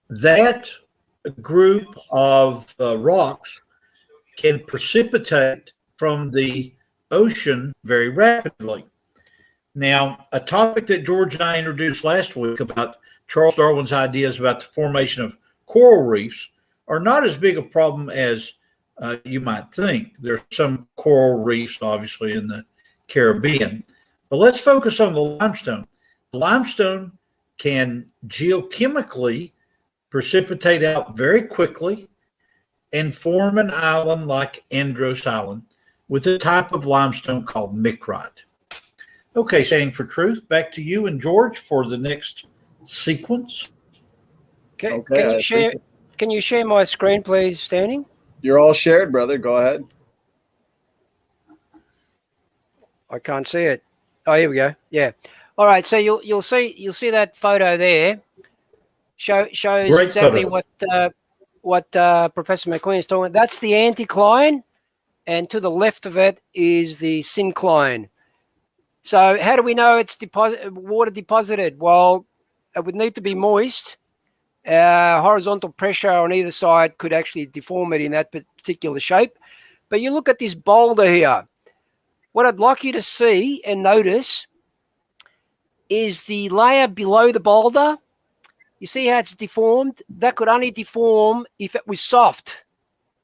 Speaker 3: That group of rocks can precipitate from the ocean very rapidly. Now, a topic that George and I introduced last week about Charles Darwin's ideas about the formation of coral reefs are not as big a problem as you might think. There are some coral reefs, obviously, in the Caribbean. But let's focus on the limestone. The limestone can geochemically precipitate out very quickly and form an island like Andros Island with a type of limestone called micrite. Okay, Standing for Truth, back to you and George for the next sequence.
Speaker 2: Can you share my screen, please, Standing?
Speaker 1: You're all shared, brother. Go ahead.
Speaker 2: I can't see it. Oh, here we go. Yeah. All right. So you'll see that photo there. Shows
Speaker 3: Great
Speaker 2: exactly
Speaker 3: photo.
Speaker 2: what Professor McQueen is talking about. That's the anticline, and to the left of it is the syncline. So how do we know it's water deposited? Well, it would need to be moist. Horizontal pressure on either side could actually deform it in that particular shape. But you look at this boulder here. What I'd like you to see and notice is the layer below the boulder. You see how it's deformed? That could only deform if it was soft.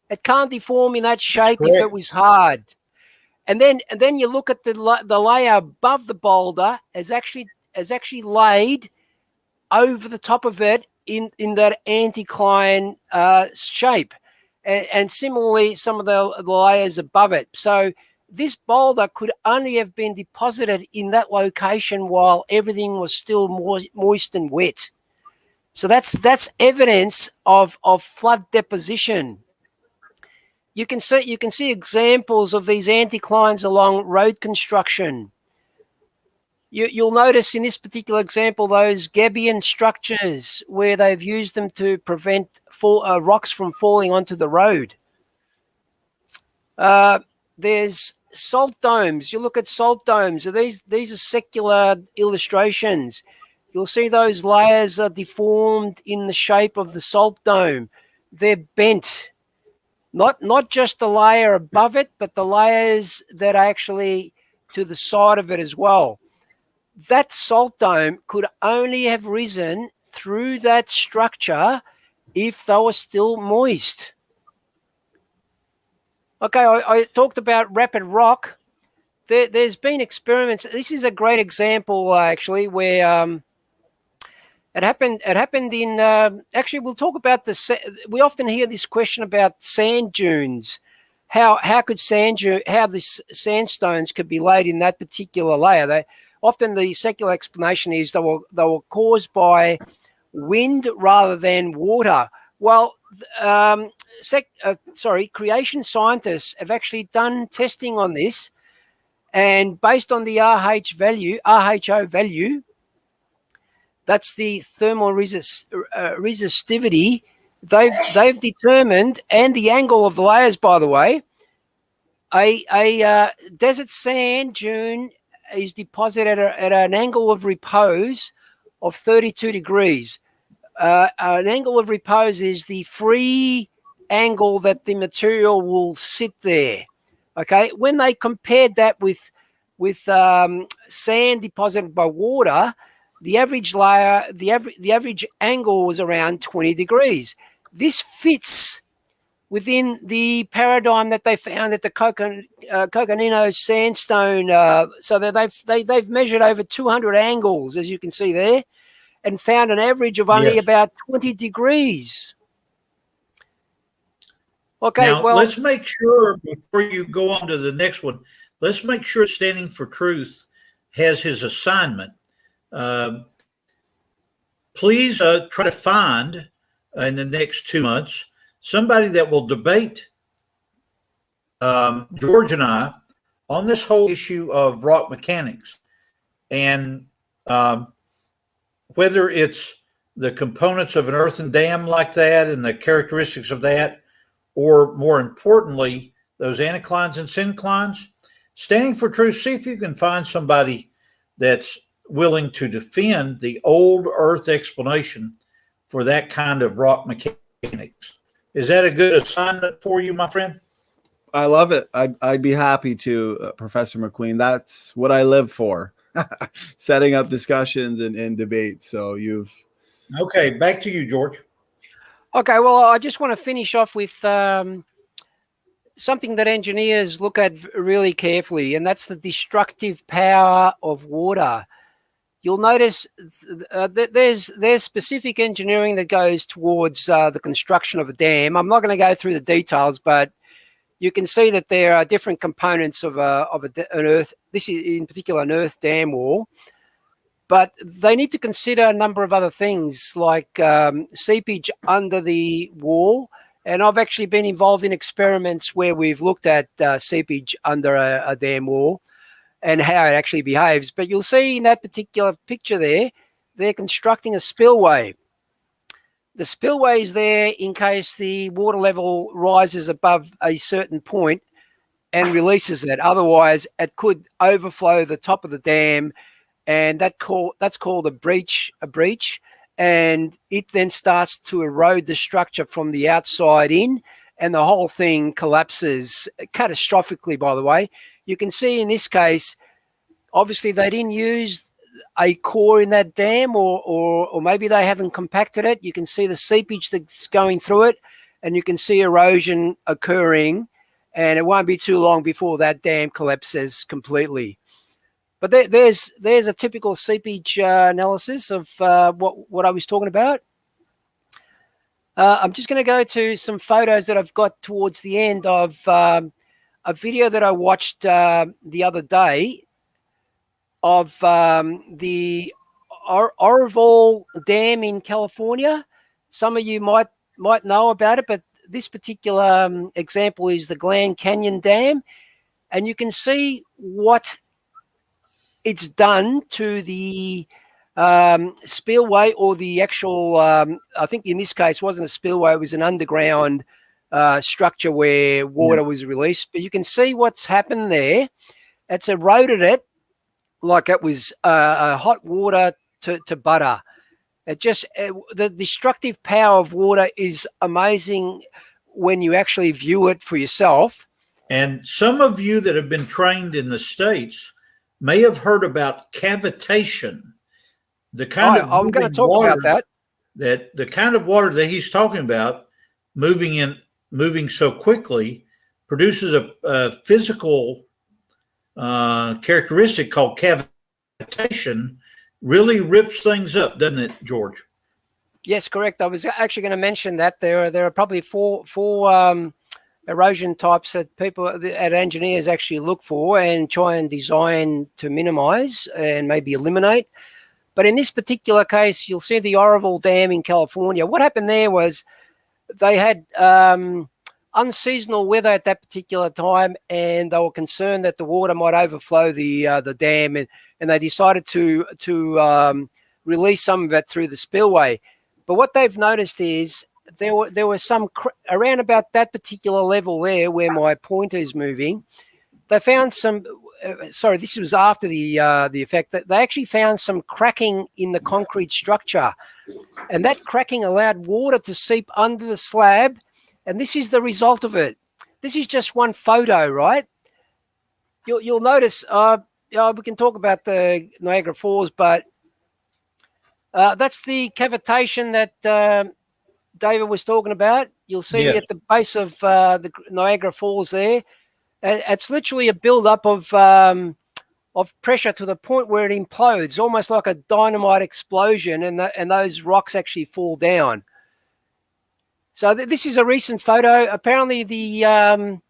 Speaker 2: It can't deform in that shape if it was hard. And then you look at the layer above the boulder as actually laid over the top of it in that anticline shape. And similarly, some of the layers above it. So this boulder could only have been deposited in that location while everything was still moist and wet. So that's evidence of flood deposition. You can see examples of these anticlines along road construction. You'll notice in this particular example those gabion structures where they've used them to prevent rocks from falling onto the road. There's salt domes. You look at salt domes. These are secular illustrations. You'll see those layers are deformed in the shape of the salt dome. They're bent. Not just the layer above it, but the layers that are actually to the side of it as well. That salt dome could only have risen through that structure if they were still moist. Okay, I talked about rapid rock. There's been experiments. This is a great example, actually, where it happened in. Actually, we'll talk about we often hear this question about sand dunes. How the sandstones could be laid in that particular layer? Often the secular explanation is they were caused by wind rather than water. Well, creation scientists have actually done testing on this, and based on the RHO value, that's the thermal resistivity. They've determined, and the angle of the layers, by the way, a desert sand dune is deposited at an angle of repose of 32 degrees. An angle of repose is the free angle that the material will sit there. Okay, when they compared that with sand deposited by water, the average angle was around 20 degrees. This fits within the paradigm that they found at the Coconino sandstone. So that they've measured over 200 angles, as you can see there, and found an average of only about 20 degrees. Okay,
Speaker 3: now, let's make sure, before you go on to the next one, let's make sure Standing for Truth has his assignment. Please try to find in the next 2 months somebody that will debate George and I on this whole issue of rock mechanics, and whether it's the components of an earthen dam like that and the characteristics of that, or more importantly, those anticlines and synclines. Standing for Truth, see if you can find somebody that's willing to defend the old earth explanation for that kind of rock mechanics. Is that a good assignment for you, my friend?
Speaker 1: I love it. I'd be happy to, Professor McQueen. That's what I live for, setting up discussions and debates. So you've...
Speaker 3: Okay, back to you, George.
Speaker 2: Okay, well, I just want to finish off with something that engineers look at really carefully, and that's the destructive power of water. You'll notice that there's specific engineering that goes towards the construction of a dam. I'm not going to go through the details, but you can see that there are different components of an earth. This is in particular an earth dam wall. But they need to consider a number of other things like seepage under the wall. And I've actually been involved in experiments where we've looked at seepage under a dam wall and how it actually behaves. But you'll see in that particular picture there, they're constructing a spillway. The spillway is there in case the water level rises above a certain point and releases it. Otherwise, it could overflow the top of the dam, and that's called a breach, and it then starts to erode the structure from the outside in, and the whole thing collapses catastrophically, by the way. You can see in this case, obviously they didn't use a core in that dam, or maybe they haven't compacted it. You can see the seepage that's going through it, and you can see erosion occurring, and it won't be too long before that dam collapses completely. But there's a typical seepage analysis of what I was talking about. I'm just going to go to some photos that I've got towards the end of a a video that I watched the other day of the Oroville Dam in California. Some of you might know about it, but this particular example is the Grand Canyon Dam, and you can see what it's done to the spillway, or the actual, I think in this case, it wasn't a spillway, it was an underground structure where water was released. But you can see what's happened there. It's eroded it like it was hot water to butter. The destructive power of water is amazing when you actually view it for yourself.
Speaker 3: And some of you that have been trained in the States may have heard about cavitation. The kind of
Speaker 2: I'm going to talk about that.
Speaker 3: The kind of water that he's talking about, moving so quickly, produces a physical characteristic called cavitation. Really rips things up, doesn't it, George?
Speaker 2: Yes, correct. I was actually going to mention that there are probably four erosion types that people, at engineers, actually look for and try and design to minimize and maybe eliminate. But in this particular case, you'll see the Oroville Dam in California. What happened there was they had unseasonal weather at that particular time, and they were concerned that the water might overflow the dam, and they decided to release some of it through the spillway. But what they've noticed is there were some around about that particular level there where my pointer is moving. They found some. Sorry, this was after the effect. That they actually found some cracking in the concrete structure, and that cracking allowed water to seep under the slab. And this is the result of it. This is just one photo, right? You'll notice. We can talk about the Niagara Falls, but that's the cavitation that David was talking about. You'll see at the base of the Niagara Falls there. It's literally a build-up of pressure to the point where it implodes, almost like a dynamite explosion, and those rocks actually fall down. So this is a recent photo. Apparently, the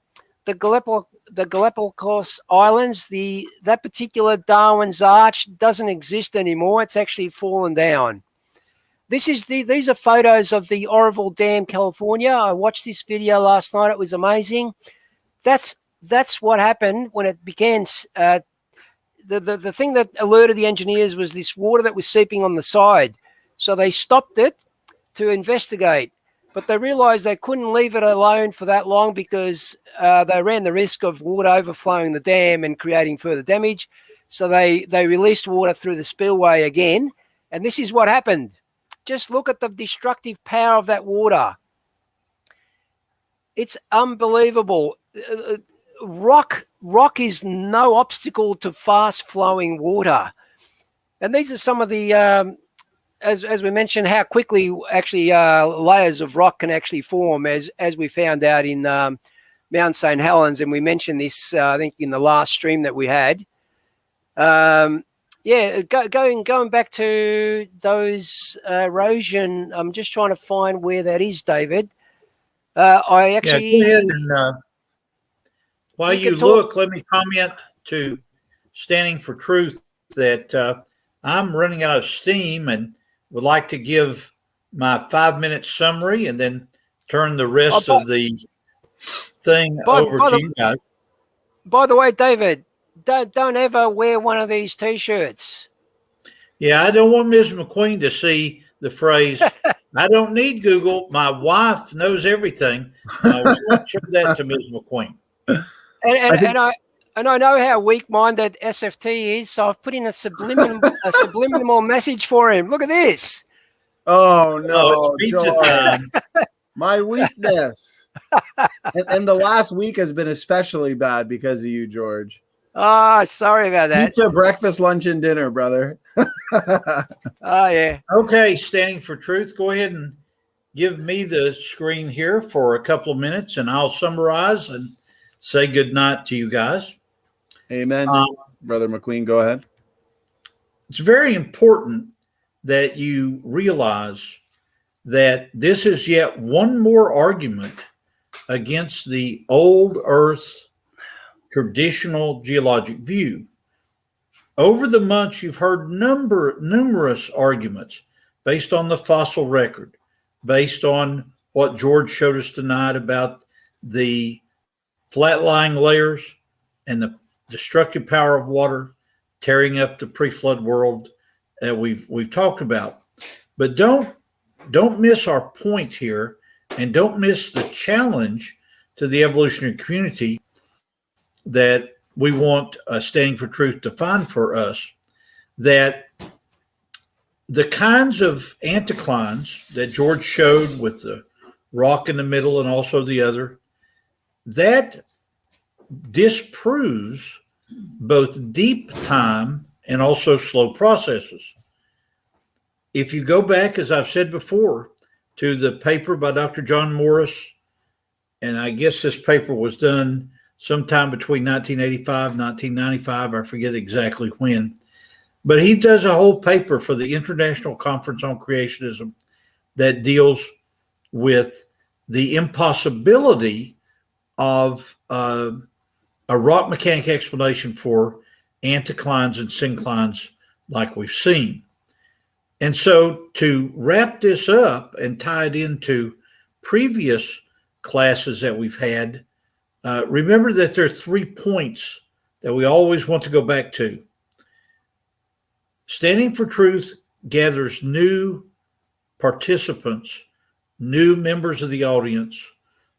Speaker 2: Galapagos Islands, that particular Darwin's Arch doesn't exist anymore. It's actually fallen down. These are photos of the Oroville Dam, California. I watched this video last night. It was amazing. That's what happened when it began. The thing that alerted the engineers was this water that was seeping on the side. So they stopped it to investigate. But they realized they couldn't leave it alone for that long because they ran the risk of water overflowing the dam and creating further damage. So they released water through the spillway again. And this is what happened. Just look at the destructive power of that water. It's unbelievable. Rock is no obstacle to fast-flowing water. And these are some of the... As we mentioned, how quickly actually layers of rock can actually form, as we found out in Mount St. Helens, and we mentioned this I think in the last stream that we had. Going back to those erosion, I'm just trying to find where that is, David. I actually
Speaker 3: go ahead and while you look, let me comment to Standing for Truth that I'm running out of steam and would like to give my 5-minute summary and then turn the rest of the thing over to you guys.
Speaker 2: By the way, David, don't ever wear one of these T-shirts.
Speaker 3: Yeah, I don't want Ms. McQueen to see the phrase, I don't need Google. My wife knows everything. We won't show that to Ms. McQueen.
Speaker 2: And I know how weak-minded SFT is, so I've put in a subliminal message for him. Look at this.
Speaker 1: Oh, no.
Speaker 3: It's pizza time.
Speaker 1: My weakness. and the last week has been especially bad because of you, George.
Speaker 2: Oh, sorry about that.
Speaker 1: Pizza, breakfast, lunch, and dinner, brother.
Speaker 2: Oh, yeah.
Speaker 3: Okay, Standing for Truth, go ahead and give me the screen here for a couple of minutes, and I'll summarize and say good night to you guys.
Speaker 1: Amen. Brother McQueen, go ahead.
Speaker 3: It's very important that you realize that this is yet one more argument against the old earth traditional geologic view. Over the months, you've heard numerous arguments based on the fossil record, based on what George showed us tonight about the flat-lying layers and the destructive power of water tearing up the pre-flood world that we've talked about. But don't miss our point here, and don't miss the challenge to the evolutionary community that we want Standing for Truth to find for us, that the kinds of anticlines that George showed with the rock in the middle and also the other, that disproves both deep time and also slow processes. If you go back, as I've said before, to the paper by Dr. John Morris, and I guess this paper was done sometime between 1985 and 1995, I forget exactly when, but he does a whole paper for the International Conference on Creationism that deals with the impossibility of a rock mechanic explanation for anticlines and synclines like we've seen. And so to wrap this up and tie it into previous classes that we've had, remember that there are 3 points that we always want to go back to. Standing for Truth gathers new participants, new members of the audience,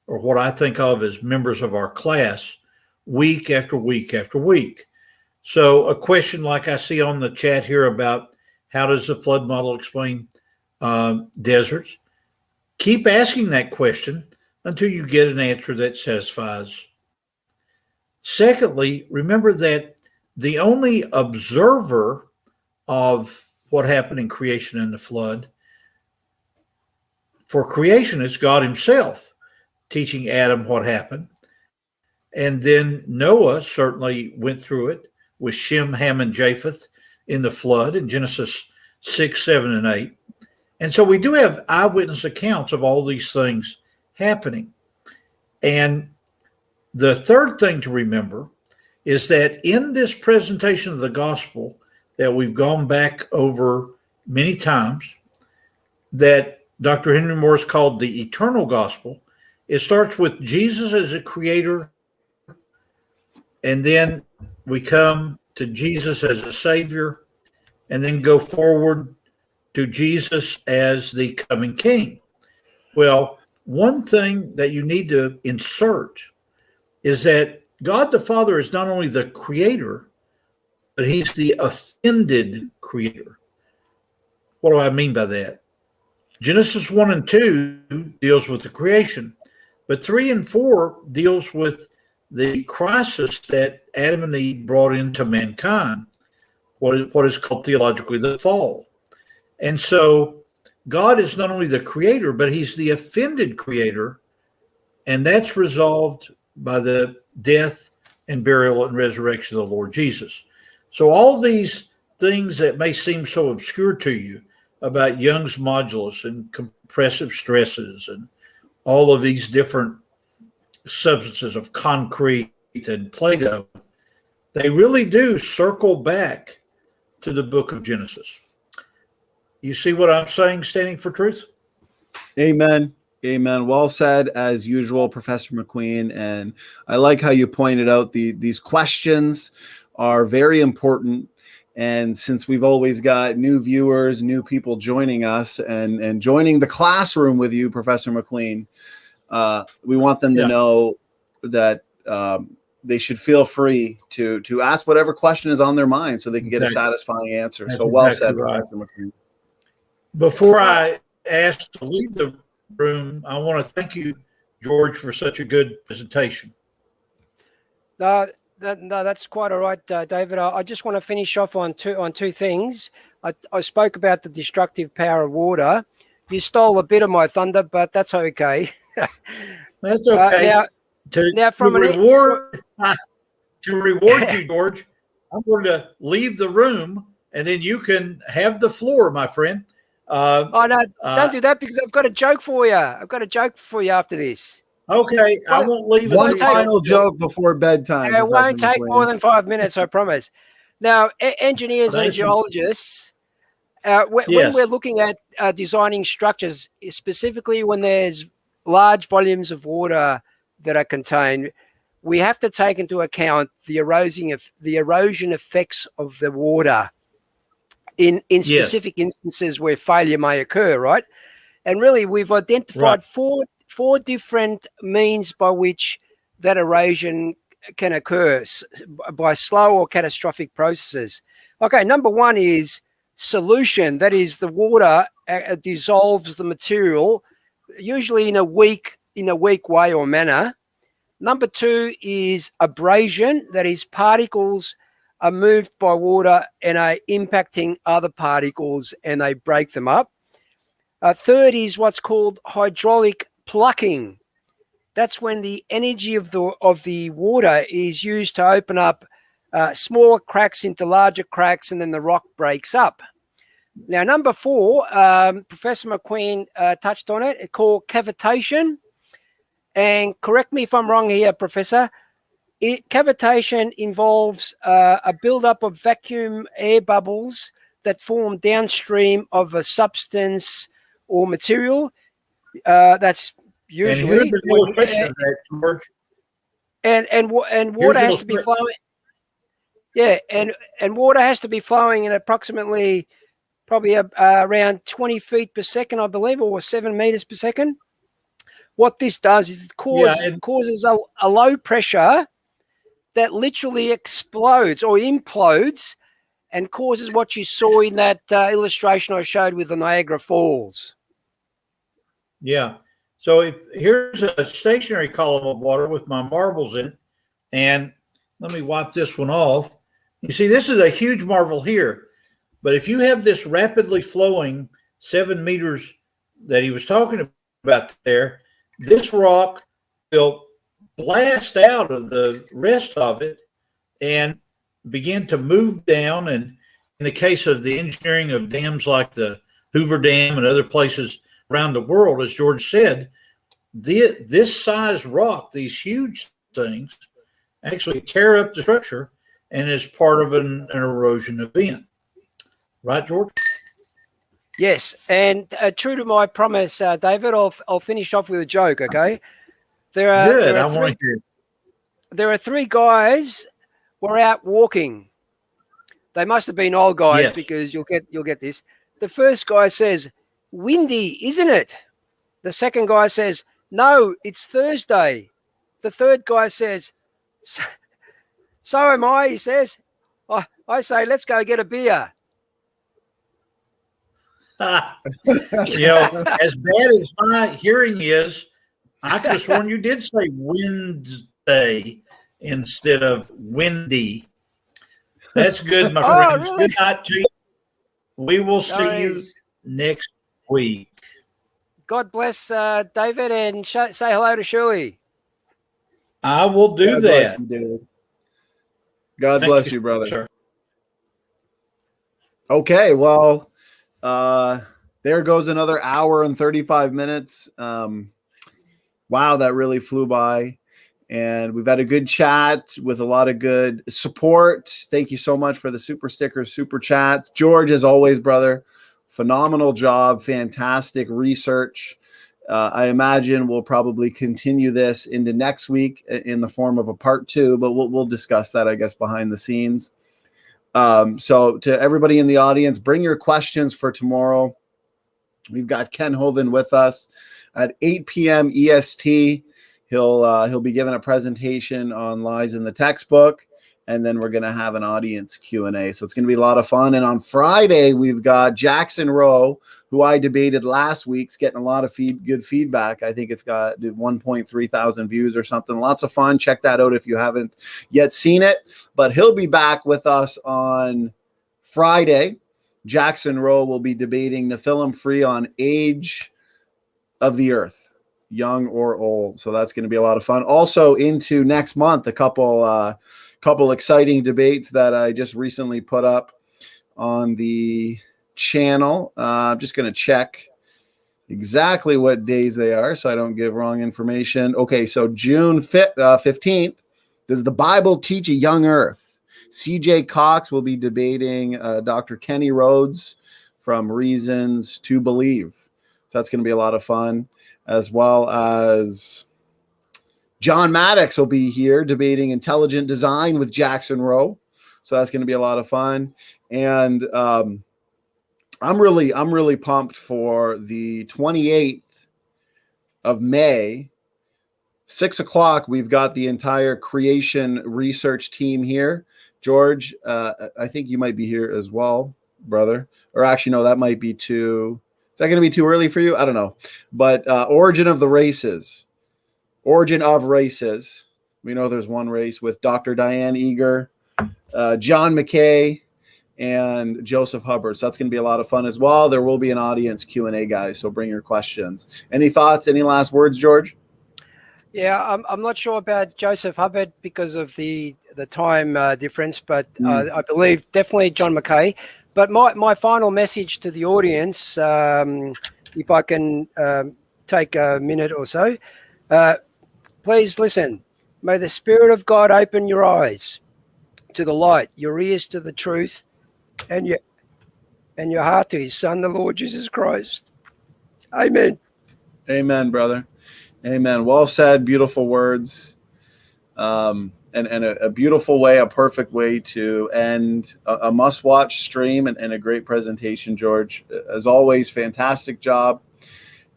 Speaker 3: or what I think of as members of our class, week after week after week. So a question like I see on the chat here about how does the flood model explain deserts? Keep asking that question until you get an answer that satisfies. Secondly, remember that the only observer of what happened in creation and the flood, for creation, it's God himself teaching Adam what happened. And then Noah certainly went through it with Shem, Ham, and Japheth in the flood in Genesis 6, 7, and 8. And so we do have eyewitness accounts of all these things happening. And the third thing to remember is that in this presentation of the gospel that we've gone back over many times, that Dr. Henry Morris called the eternal gospel, it starts with Jesus as a creator, and then we come to Jesus as a savior, and then go forward to Jesus as the coming king. Well, one thing that you need to insert is that God the Father is not only the creator, but he's the offended creator. What do I mean by that? Genesis 1 and 2 deals with the creation, but 3 and 4 deals with the crisis that Adam and Eve brought into mankind, what is called theologically the fall. And so God is not only the creator, but he's the offended creator, and that's resolved by the death and burial and resurrection of the Lord Jesus. So all these things that may seem so obscure to you about Young's modulus and compressive stresses and all of these different substances of concrete and Plato, they really do circle back to the book of Genesis. You see what I'm saying, Standing for Truth?
Speaker 1: Amen. Amen. Well said, as usual, Professor McQueen. And I like how you pointed out these questions are very important. And since we've always got new viewers, new people joining us and joining the classroom with you, Professor McQueen, we want them to know that they should feel free to ask whatever question is on their mind so they can get a satisfying answer.
Speaker 3: That's
Speaker 1: so well
Speaker 3: exactly
Speaker 1: said,
Speaker 3: right.
Speaker 1: Professor McQueen.
Speaker 3: Before I ask to leave the room, I want to thank you, George, for such a good presentation.
Speaker 2: No, that's quite all right, David. I just want to finish off on two things. I spoke about the destructive power of water. You stole a bit of my thunder, but that's okay.
Speaker 3: That's okay.
Speaker 2: Now from
Speaker 3: to reward you, George, I'm going to leave the room, and then you can have the floor, my friend.
Speaker 2: Oh no, don't do that, because I've got a joke for you. I've got a joke for you after this.
Speaker 3: Okay, I won't leave it
Speaker 1: One
Speaker 3: too
Speaker 1: final joke before bedtime.
Speaker 2: It won't
Speaker 1: Professor
Speaker 2: take more
Speaker 1: McQueen.
Speaker 2: than 5 minutes, I promise. Now, engineers and
Speaker 3: Thank you.
Speaker 2: geologists, when
Speaker 3: Yes.
Speaker 2: we're looking at designing structures, specifically when there's large volumes of water that are contained, we have to take into account the erosion effects of the water in specific instances where failure may occur, right? And really, we've identified four different means by which that erosion can occur by slow or catastrophic processes. Okay, number one is solution. That is, the water dissolves the material, usually in a weak way or manner. Number two is abrasion. That is, particles are moved by water and are impacting other particles and they break them up. Third is what's called hydraulic plucking. That's when the energy of the water is used to open up smaller cracks into larger cracks, and then the rock breaks up. Now, number four, Professor McQueen touched on it. It's called cavitation. And correct me if I'm wrong here, Professor. Cavitation involves a buildup of vacuum air bubbles that form downstream of a substance or material. That's usually.
Speaker 3: And here's an illustration of that, George.
Speaker 2: And water has to be flowing. Yeah, and water has to be flowing at approximately probably around 20 feet per second, I believe, or 7 meters per second. What this does is it causes a low pressure that literally explodes or implodes and causes what you saw in that illustration I showed with the Niagara Falls.
Speaker 3: Yeah. So here's a stationary column of water with my marbles in it. And let me wipe this one off. You see, this is a huge marble here. But if you have this rapidly flowing 7 meters that he was talking about there, this rock will blast out of the rest of it and begin to move down. And in the case of the engineering of dams like the Hoover Dam and other places around the world, as George said, this size rock, these huge things, actually tear up the structure and is part of an erosion event. Right, George?
Speaker 2: Yes, and true to my promise, David, I'll finish off with a joke, okay? There are three guys were out walking. They must have been old guys because you'll get this. The first guy says, "Windy, isn't it?" The second guy says, "No, it's Thursday." The third guy says, "So am I," he says. I say, "Let's go get a beer."
Speaker 3: As bad as my hearing is, I could have sworn you did say Wednesday instead of windy. That's good, my friends.
Speaker 2: Really?
Speaker 3: Good night to you. We will see you next week.
Speaker 2: God bless David, and say hello to Shirley.
Speaker 3: I will do that.
Speaker 1: God bless you, brother.
Speaker 3: Sir.
Speaker 1: Okay, well, there goes another hour and 35 minutes. Wow, that really flew by. And we've had a good chat with a lot of good support. Thank you so much for the super stickers, super chats. George, as always, brother, phenomenal job, fantastic research. I imagine we'll probably continue this into next week in the form of a part 2, but we'll discuss that, I guess, behind the scenes. So to everybody in the audience, bring your questions for tomorrow. We've got Ken Hovind with us at 8 p.m. EST. He'll be giving a presentation on lies in the textbook, and then we're going to have an audience Q&A. So it's going to be a lot of fun. And on Friday, we've got Jackson Rowe, who I debated last week, getting a lot of good feedback. I think it's got 1.3 thousand views or something. Lots of fun. Check that out if you haven't yet seen it. But he'll be back with us on Friday. Jackson Rowe will be debating the film free on age of the earth, young or old. So that's going to be a lot of fun. Also into next month, a couple exciting debates that I just recently put up on the channel. I'm just going to check exactly what days they are so I don't give wrong information. Okay, so June 15th, does the Bible teach a young earth? CJ Cox will be debating Dr. Kenny Rhodes from Reasons to Believe. So that's going to be a lot of fun, as well as John Maddox will be here debating intelligent design with Jackson Rowe. So that's going to be a lot of fun. And I'm really pumped for the 28th of May, 6 o'clock. We've got the entire creation research team here. George, I think you might be here as well, brother. Or actually, no, that might be too. Is that going to be too early for you? I don't know. But Origin of Races. We know there's one race with Dr. Diane Eager, John McKay, and Joseph Hubbard. So that's going to be a lot of fun as well. There will be an audience Q&A, guys, so bring your questions. Any thoughts, any last words, George?
Speaker 2: Yeah, I'm not sure about Joseph Hubbard because of the time difference, but I believe definitely John McKay. But my final message to the audience, if I can take a minute or so, please listen. May the Spirit of God open your eyes to the light, your ears to the truth, and your heart to His Son, the Lord Jesus Christ. Amen.
Speaker 1: Amen, brother. Amen. Well said. Beautiful words. And a beautiful way, a perfect way to end a must-watch stream and a great presentation, George. As always, fantastic job.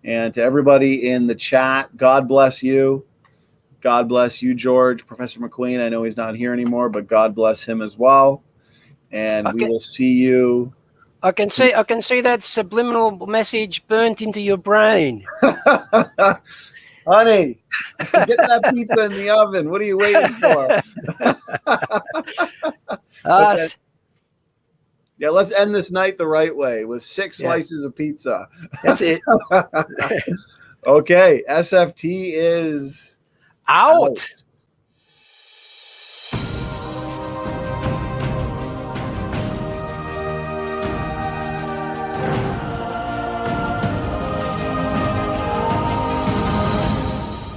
Speaker 1: And to everybody in the chat, God bless you. God bless you, George. Professor McQueen, I know he's not here anymore, but God bless him as well. And we will see you.
Speaker 2: I can see that subliminal message burnt into your brain.
Speaker 1: Honey, get that pizza in the oven. What are you waiting for? Yeah, let's end this night the right way with 6 slices of pizza.
Speaker 2: That's it.
Speaker 1: Okay, SFT is
Speaker 2: out.